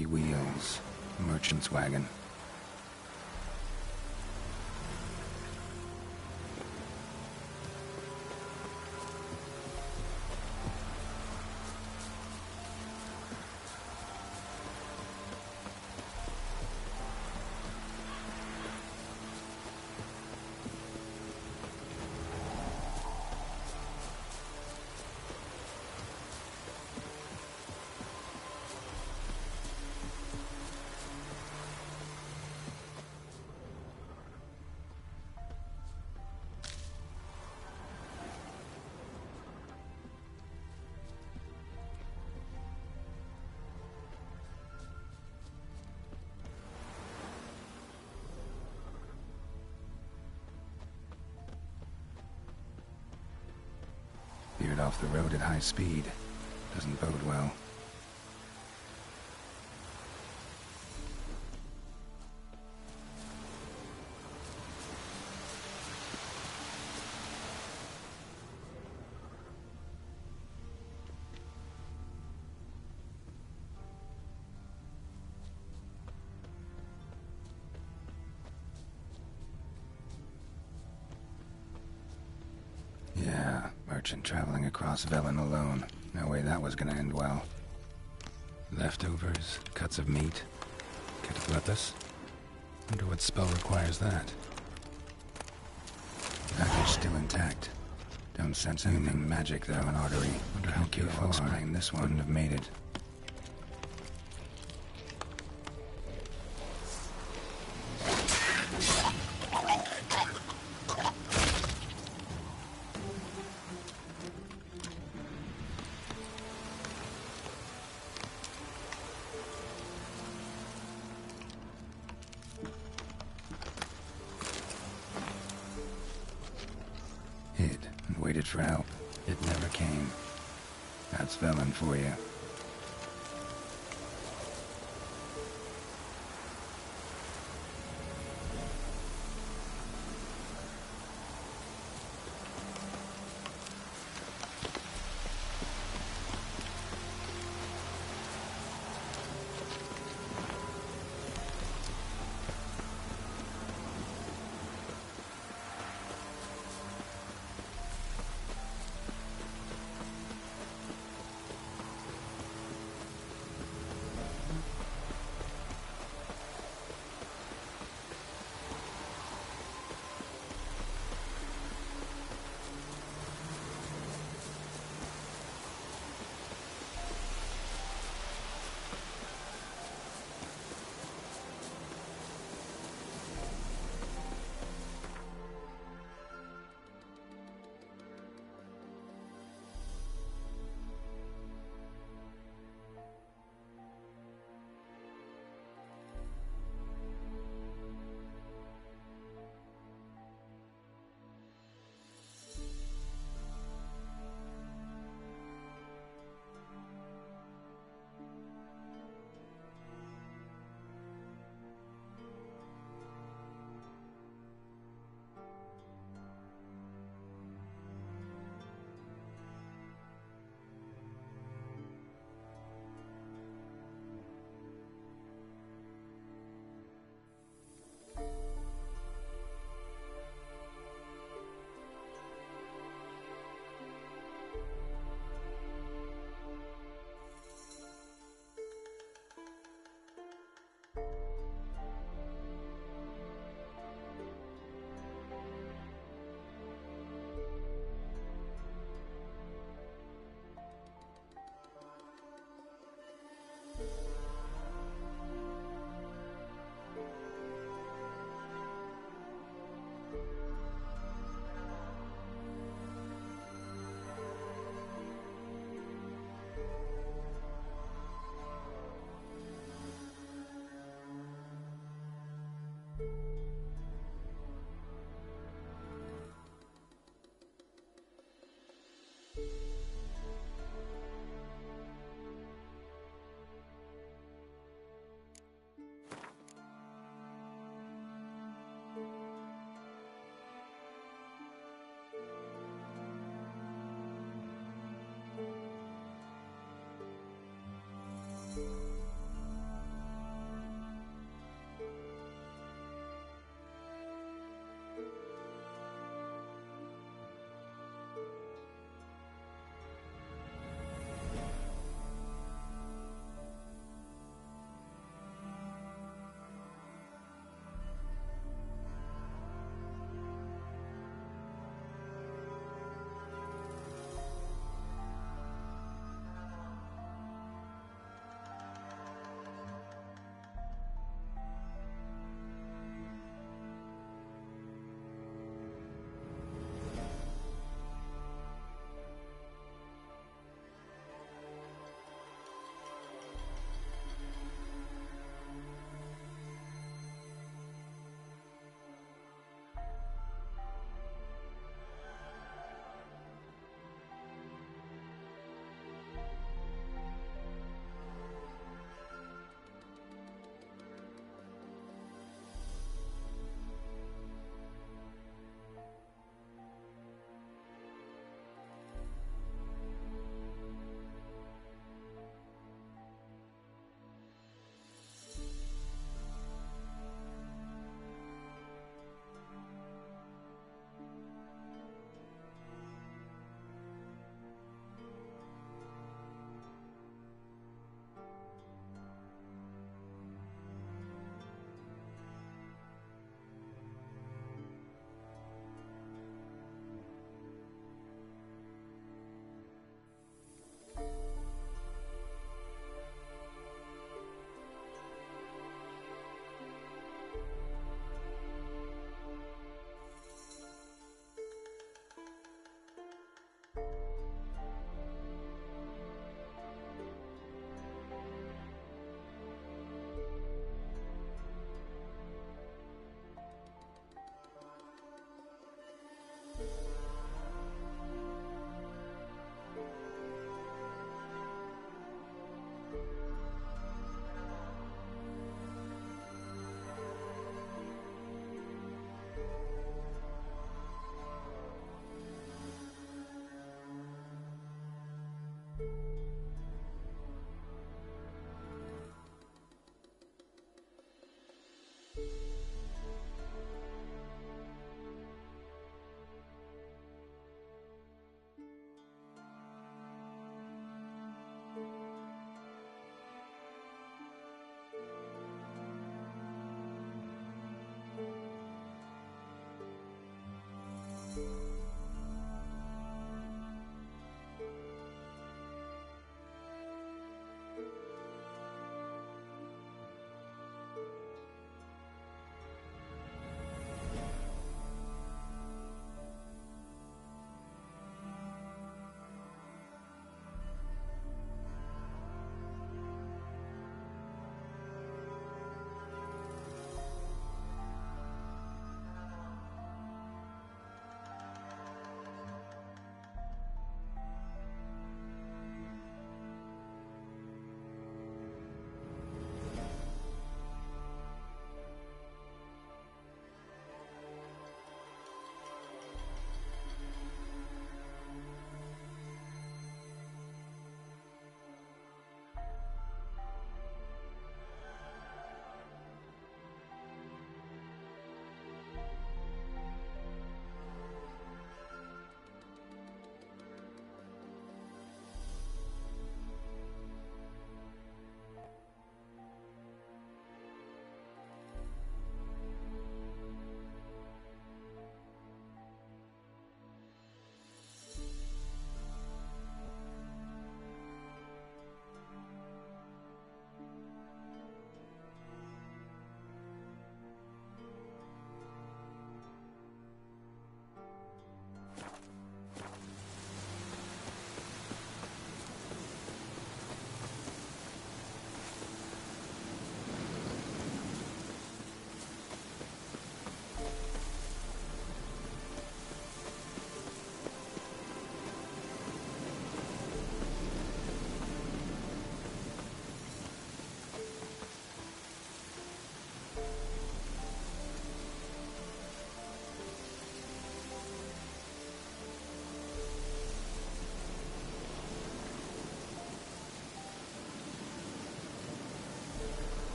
heavy wheels. Merchant's wagon. Veered off the road at high speed. Doesn't bode well. Yeah, merchant traveling across Velen alone. No way that was gonna end well. Leftovers, cuts of meat. Catapletus? Wonder what spell requires that. Package still intact. Don't sense anything magic though. An artery. Wonder how I'll explain this one. Wouldn't have made it. Hid and waited for help. It never came. That's Velen for you.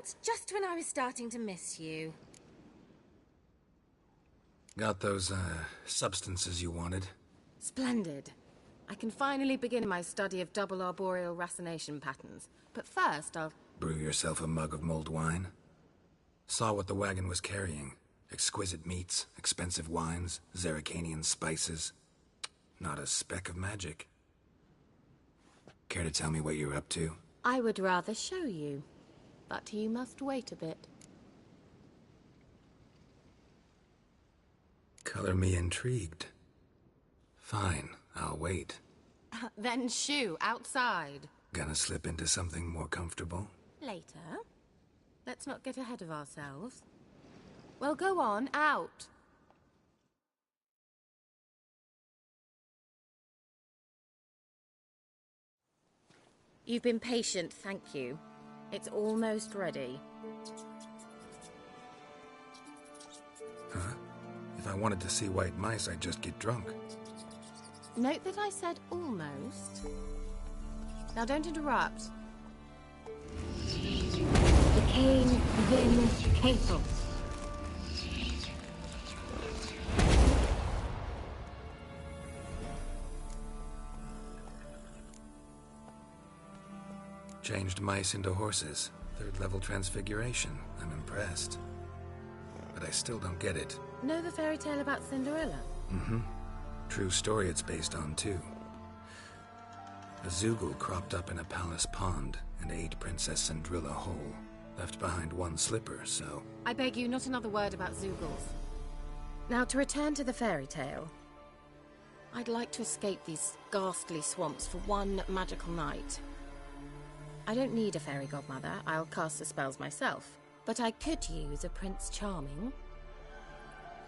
out, just when I was starting to miss you. Got those, substances you wanted? Splendid. I can finally begin my study of double arboreal racination patterns. But first, I'll... Brew yourself a mug of mulled wine? Saw what the wagon was carrying. Exquisite meats, expensive wines, Zerrikanian spices. Not a speck of magic. Care to tell me what you're up to? I would rather show you. But you must wait a bit. Color me intrigued. Fine, I'll wait. Then shoo, outside. Gonna slip into something more comfortable? Later. Let's not get ahead of ourselves. Well, go on, out. You've been patient, thank you. It's almost ready. Huh? If I wanted to see white mice, I'd just get drunk. Note that I said almost. Now don't interrupt. Decaying Vin Capel. Changed mice into horses. Third-level transfiguration. I'm impressed. But I still don't get it. Know the fairy tale about Cinderella? Mm-hmm. True story it's based on, too. A Zoogle cropped up in a palace pond and ate Princess Cinderella whole. Left behind one slipper, so... I beg you, not another word about Zoogles. Now, to return to the fairy tale. I'd like to escape these ghastly swamps for one magical night. I don't need a fairy godmother. I'll cast the spells myself. But I could use a Prince Charming.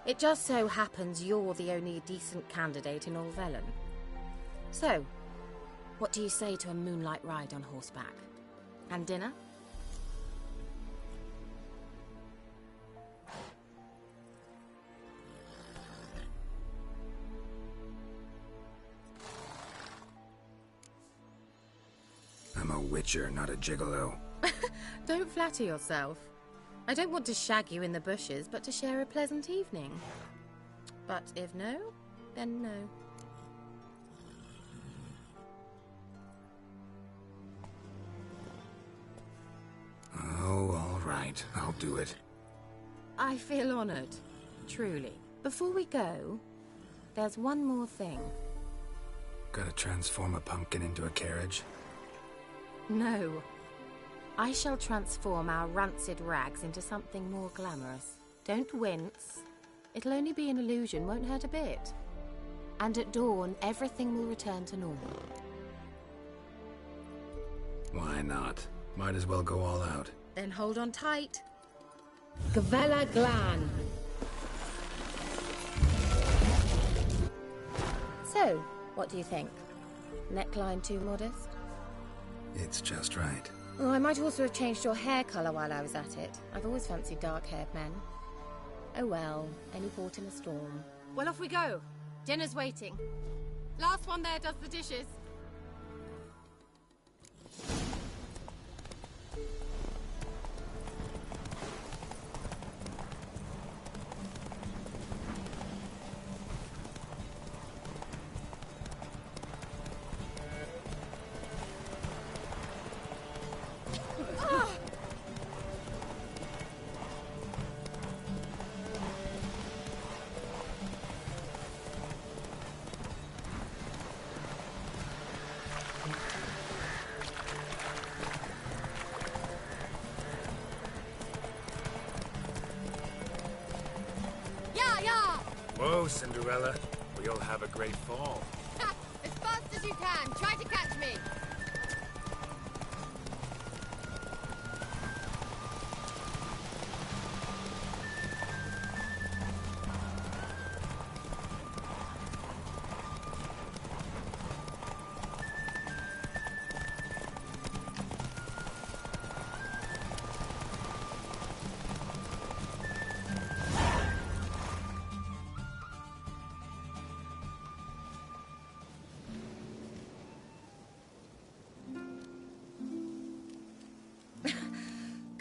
It just so happens you're the only decent candidate in all Velen. So, what do you say to a moonlight ride on horseback? And dinner? I'm a witcher, not a gigolo. Don't flatter yourself. I don't want to shag you in the bushes, but to share a pleasant evening. But if no, then no. Oh, all right. I'll do it. I feel honored. Truly. Before we go, there's one more thing. Gotta transform a pumpkin into a carriage? No. I shall transform our rancid rags into something more glamorous. Don't wince. It'll only be an illusion, won't hurt a bit. And at dawn, everything will return to normal. Why not? Might as well go all out. Then hold on tight. Gavella Glan. So, what do you think? Neckline too modest? It's just right. Oh, I might also have changed your hair colour while I was at it. I've always fancied dark-haired men. Oh well, any port in a storm. Well, off we go. Dinner's waiting. Last one there does the dishes. Whoa, Cinderella. We'll have a great fall. As fast as you can. Try to catch me.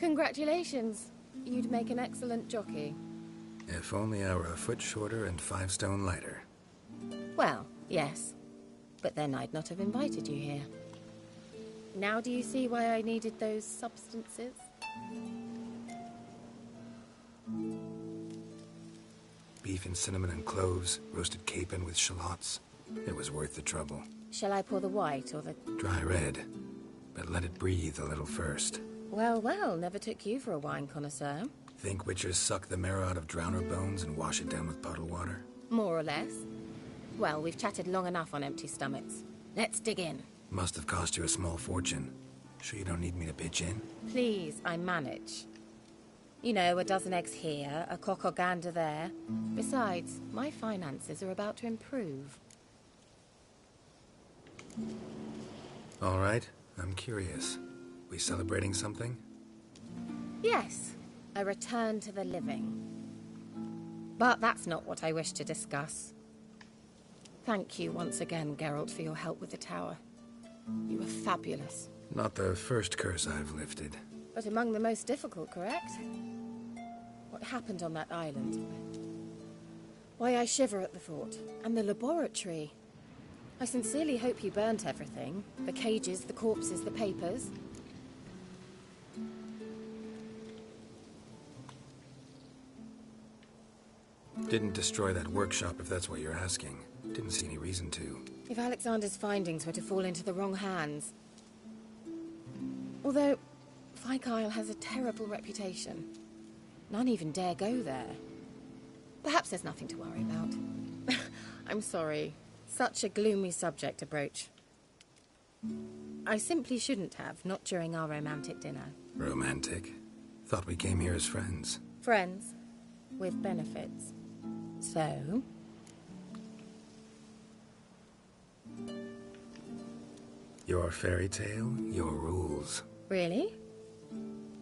Congratulations. You'd make an excellent jockey. If only I were a foot shorter and 5 stone lighter. Well, yes. But then I'd not have invited you here. Now do you see why I needed those substances? Beef and cinnamon and cloves, roasted capon with shallots. It was worth the trouble. Shall I pour the white or the... Dry red, but let it breathe a little first. Well, well, never took you for a wine connoisseur. Think witchers suck the marrow out of drowner bones and wash it down with puddle water? More or less. Well, we've chatted long enough on empty stomachs. Let's dig in. Must have cost you a small fortune. Sure you don't need me to pitch in? Please, I manage. You know, a dozen eggs here, a cock or gander there. Besides, my finances are about to improve. All right, I'm curious. We celebrating something? Yes, a return to the living. But that's not what I wish to discuss. Thank you once again, Geralt, for your help with the tower. You were fabulous. Not the first curse I've lifted. But among the most difficult, correct? What happened on that island? Why I shiver at the thought. And the laboratory. I sincerely hope you burnt everything. The cages, the corpses, the papers. Didn't destroy that workshop, if that's what you're asking. Didn't see any reason to. If Alexander's findings were to fall into the wrong hands... Although, Vikyle has a terrible reputation. None even dare go there. Perhaps there's nothing to worry about. I'm sorry. Such a gloomy subject to broach. I simply shouldn't have, not during our romantic dinner. Romantic? Thought we came here as friends. Friends. With benefits. So... Your fairy tale, your rules. Really?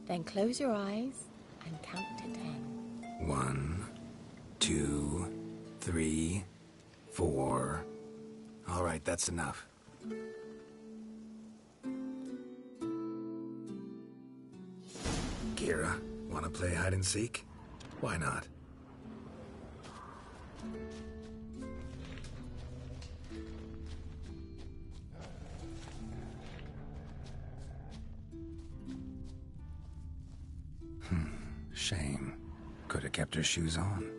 Then close your eyes and count to 10. 1, 2, 3, 4. All right, that's enough. Kira, wanna play hide and seek? Why not? Shame. Could have kept her shoes on.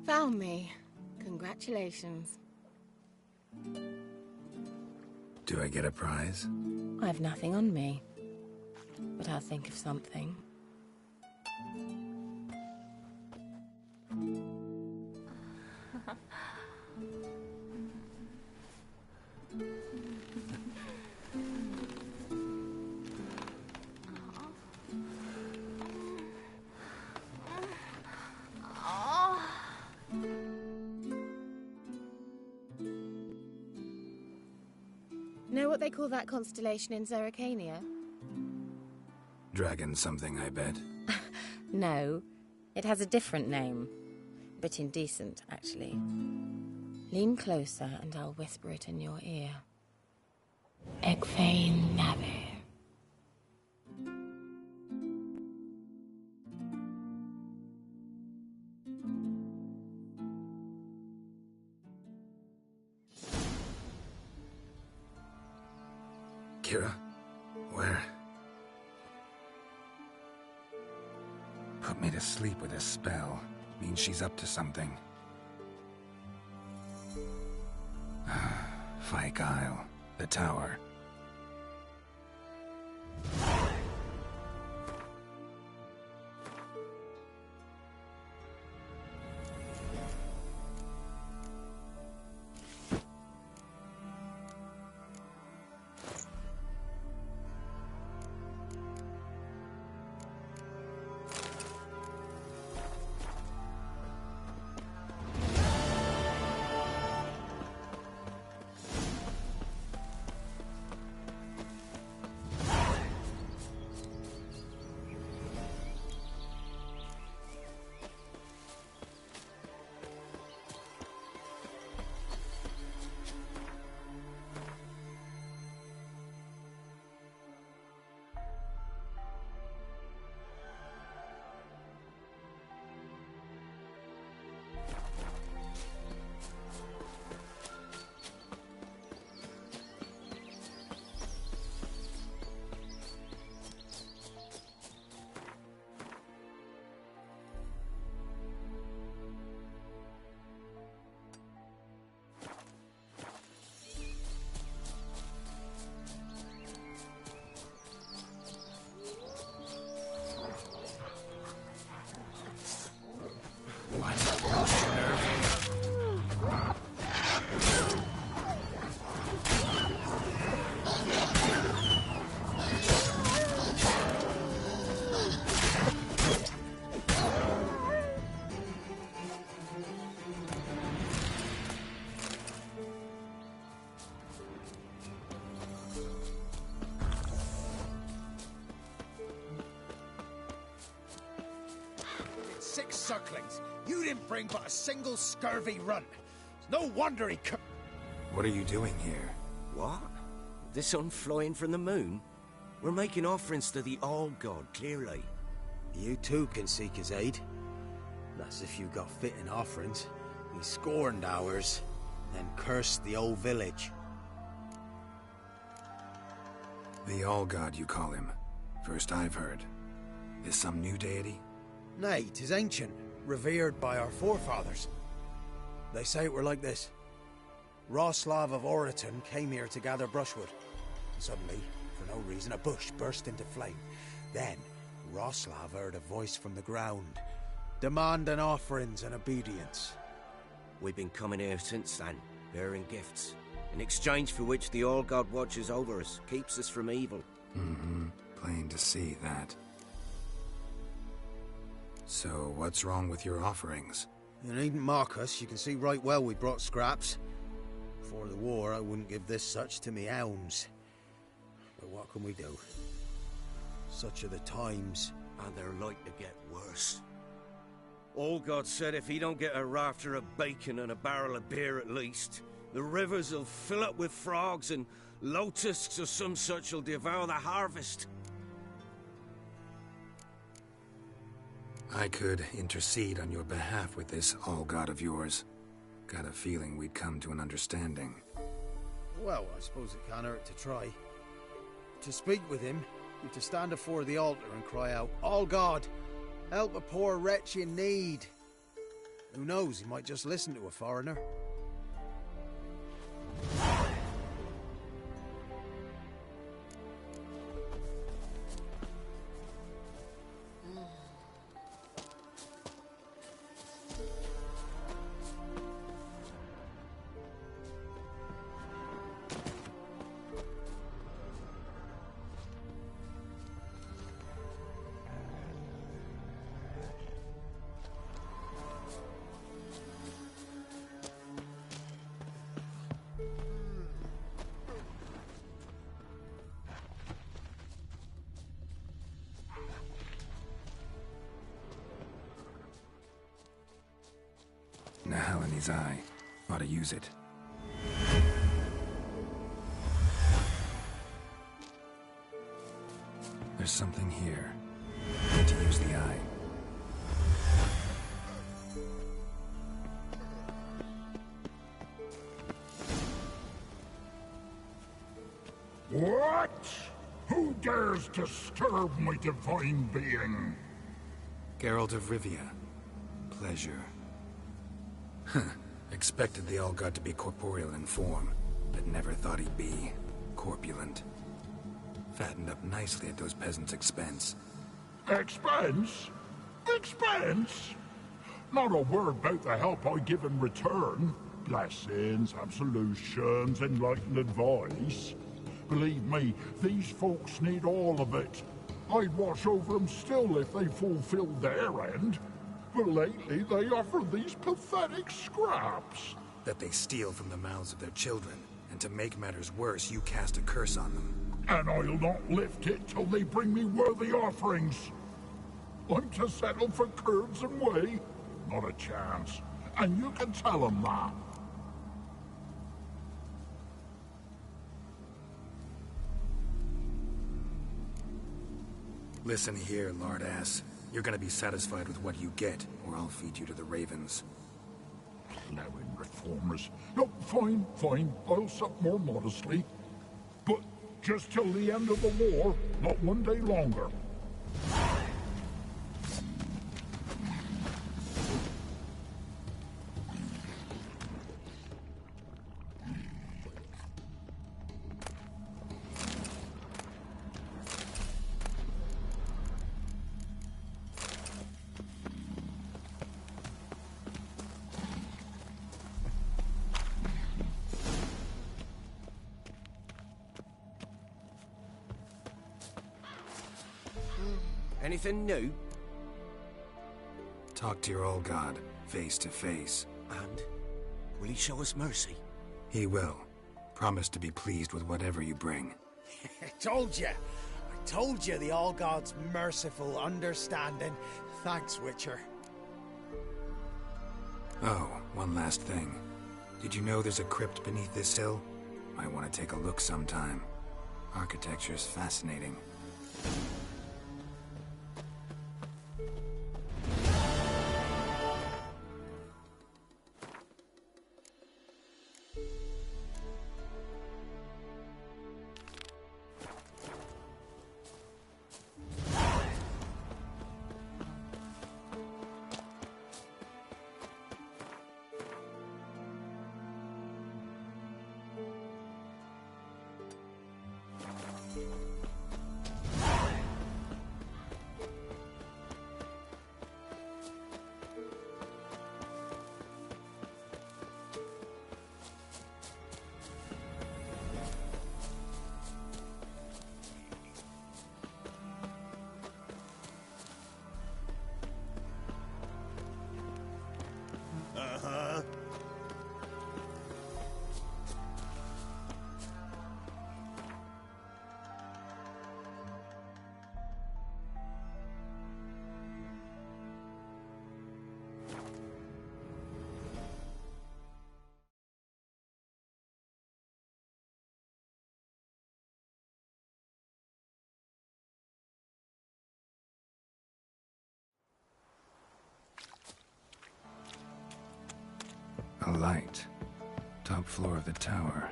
Found me. Congratulations. Do I get a prize? I've nothing on me. But I'll think of something. Know what they call that constellation in Zerrikania? Dragon something, I bet. No, it has a different name. Bit indecent, actually. Lean closer and I'll whisper it in your ear. Egfain Navir. Kira? Where? Put me to sleep with a spell. Means she's up to something. Vikyle, the tower. sucklings. You didn't bring but a single scurvy run. It's no wonder he What are you doing here? What? The sun flying from the moon? We're making offerings to the All-God, clearly. You too can seek his aid. That's if you got fitting offerings. He scorned ours, then cursed the old village. The All-God, you call him. First I've heard. Is some new deity? Nay, 'tis ancient, revered by our forefathers. They say it were like this. Roslav of Oriton came here to gather brushwood. Suddenly, for no reason, a bush burst into flame. Then, Roslav heard a voice from the ground, demanding offerings and obedience. We've been coming here since then, bearing gifts, in exchange for which the All-God watches over us, keeps us from evil. Mm-hmm. Plain to see that. So, what's wrong with your offerings? You needn't mock us. You can see right well we brought scraps. Before the war, I wouldn't give this such to me hounds. But what can we do? Such are the times. And they're like to get worse. All-God said if he don't get a rafter of bacon and a barrel of beer at least, the rivers will fill up with frogs and locusts or some such will devour the harvest. I could intercede on your behalf with this All-God of yours. Got a feeling we'd come to an understanding. Well, I suppose it can't hurt to try. To speak with him, you've to stand before the altar and cry out, All-God, help a poor wretch in need. Who knows, he might just listen to a foreigner. Nahal in his eye. Ought to use it. There's something here. Need to use the eye. What? Who dares disturb my divine being? Geralt of Rivia. Pleasure. Expected the All-God to be corporeal in form, but never thought he'd be corpulent. Fattened up nicely at those peasants' expense. Expense? Expense? Not a word about the help I give in return. Blessings, absolutions, enlightened advice. Believe me, these folks need all of it. I'd watch over them still if they fulfilled their end. But lately they offer these pathetic scraps. That they steal from the mouths of their children, and to make matters worse, you cast a curse on them. And I'll not lift it till they bring me worthy offerings. I'm to settle for curds and whey? Not a chance. And you can tell them that. Listen here, lard-ass. You're gonna be satisfied with what you get, or I'll feed you to the ravens. Plowing reformers. No, fine, fine. I'll sup more modestly. But just till the end of the war, not one day longer. Anything new? Talk to your old god, face to face. And? Will he show us mercy? He will. Promise to be pleased with whatever you bring. I told you the All-God's merciful, understanding. Thanks, Witcher. Oh, one last thing. Did you know there's a crypt beneath this hill? Might want to take a look sometime. Architecture's fascinating. A light. Top floor of the tower.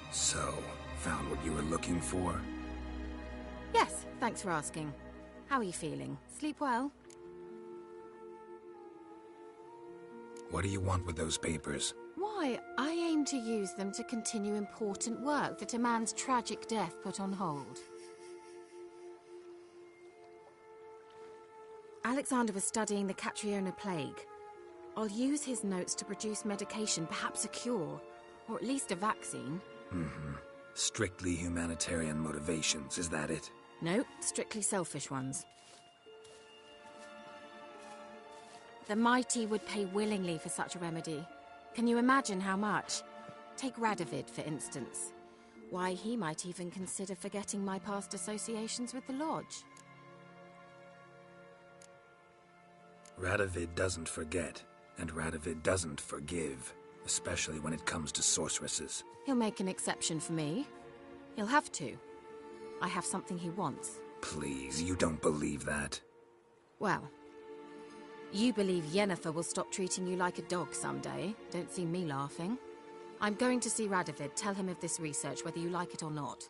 So, found what you were looking for? Yes, thanks for asking. How are you feeling? Sleep well? What do you want with those papers? Why, I aim to use them to continue important work that a man's tragic death put on hold. Alexander was studying the Catriona plague. I'll use his notes to produce medication, perhaps a cure, or at least a vaccine. Mm-hmm. Strictly humanitarian motivations, is that it? No, strictly selfish ones. The mighty would pay willingly for such a remedy. Can you imagine how much? Take Radovid, for instance. Why, he might even consider forgetting my past associations with the Lodge. Radovid doesn't forget, and Radovid doesn't forgive, especially when it comes to sorceresses. He'll make an exception for me. He'll have to. I have something he wants. Please, you don't believe that. Well, you believe Yennefer will stop treating you like a dog someday. Don't see me laughing. I'm going to see Radovid, tell him of this research, whether you like it or not.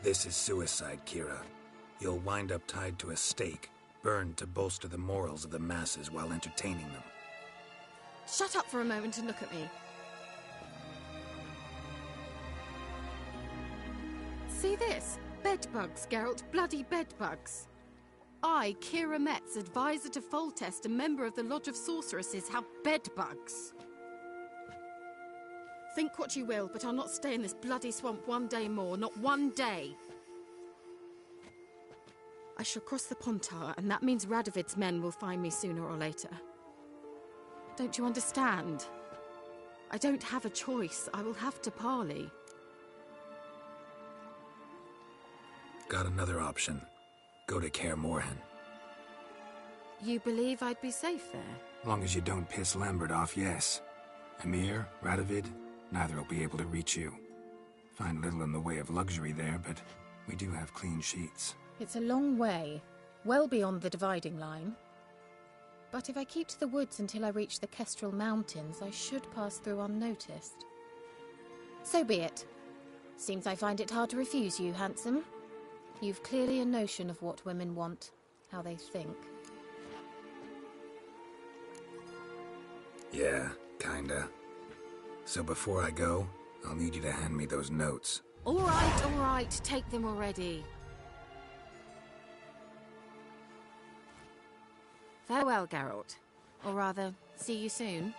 This is suicide, Kira. You'll wind up tied to a stake, burned to bolster the morals of the masses while entertaining them. Shut up for a moment and look at me. See this? Bedbugs, Geralt. Bloody bedbugs. I, Kira Metz, advisor to Foltest and member of the Lodge of Sorceresses, have bedbugs. Think what you will, but I'll not stay in this bloody swamp one day more. Not one day. I shall cross the Pontar, and that means Radovid's men will find me sooner or later. Don't you understand? I don't have a choice. I will have to parley. Got another option. Go to Kaer Morhen. You believe I'd be safe there? Long as you don't piss Lambert off, yes. Emir, Radovid, neither will be able to reach you. Find little in the way of luxury there, but we do have clean sheets. It's a long way, well beyond the dividing line. But if I keep to the woods until I reach the Kestrel Mountains, I should pass through unnoticed. So be it. Seems I find it hard to refuse you, handsome. You've clearly a notion of what women want, how they think. Yeah, kinda. So before I go, I'll need you to hand me those notes. All right, take them already. Farewell, Geralt. Or rather, see you soon.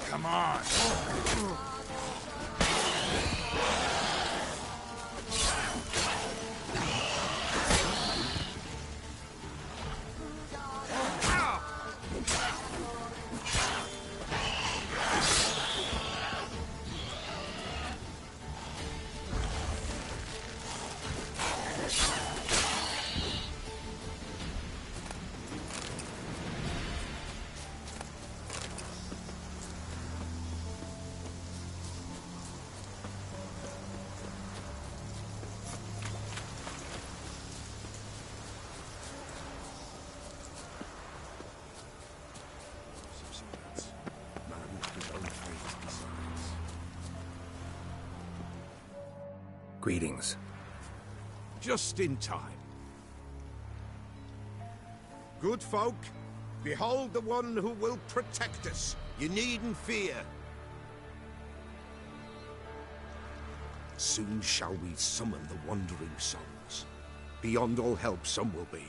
Come on. Greetings. Just in time. Good folk, behold the one who will protect us. You needn't fear. Soon shall we summon the wandering sons. Beyond all help some will be.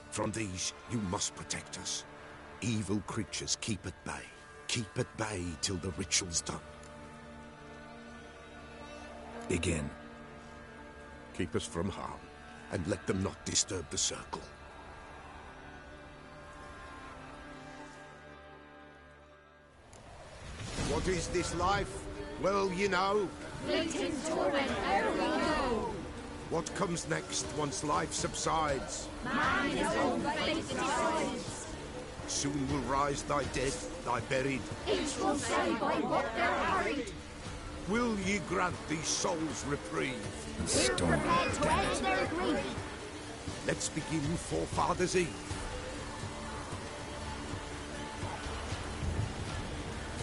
From these you must protect us. Evil creatures keep at bay. Keep at bay till the ritual's done. Begin. Keep us from harm, and let them not disturb the circle. What is this life? Well, you know. Fleeting torment, ere we know. What comes next once life subsides? Man his own fate decides. Soon will rise thy dead, thy buried. Each will say by what they're harried. Will ye grant these souls reprieve? We're prepared to end their grief. Let's begin Forefathers' Eve.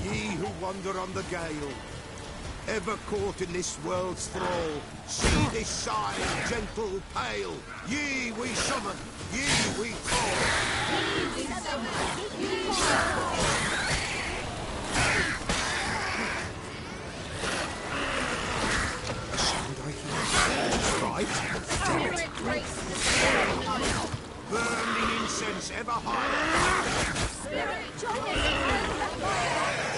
Ye who wander on the gale, ever caught in this world's thrall, see this sign, gentle, pale. Ye we summon, ye we call. Ye we summon, ye we call. Right? Spirit breaks the spirit. Burn the incense ever higher. Spirit join us in the fire.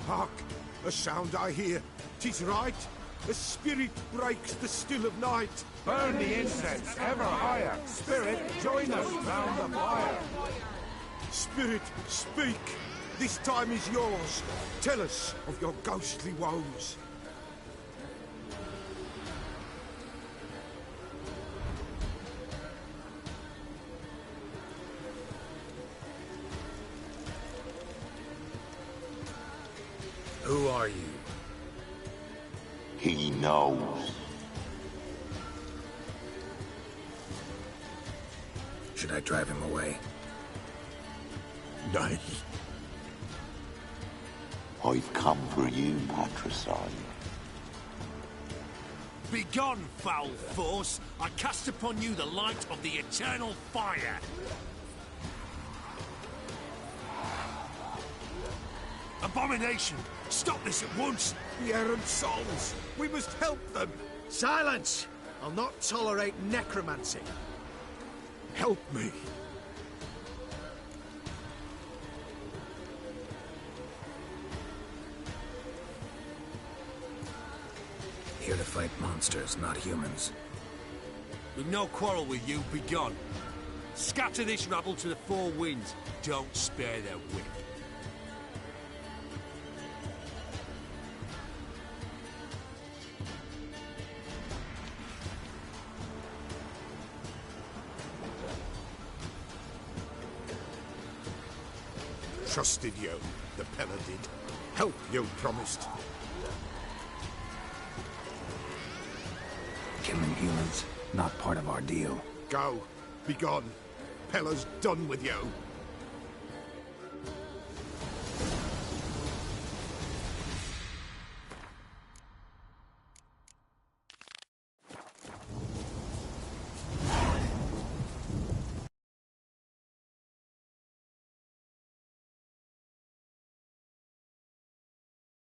Hark! A sound I hear. 'Tis right. A spirit breaks the still of night. Burn the incense ever higher. Spirit, join us round the fire. Spirit, speak. This time is yours. Tell us of your ghostly woes. Who are you? He knows. Should I drive him away? Nay. I've come for you, patricide. Begone, foul force! I cast upon you the light of the eternal fire! Abomination! Stop this at once! The errant souls! We must help them! Silence! I'll not tolerate necromancy. Help me. Here to fight monsters, not humans. We've no quarrel with you, be gone. Scatter this rabble to the four winds. Don't spare their wit. Trusted you, the Pella did. Help you promised. Killing humans, not part of our deal. Go. Be gone. Pella's done with you.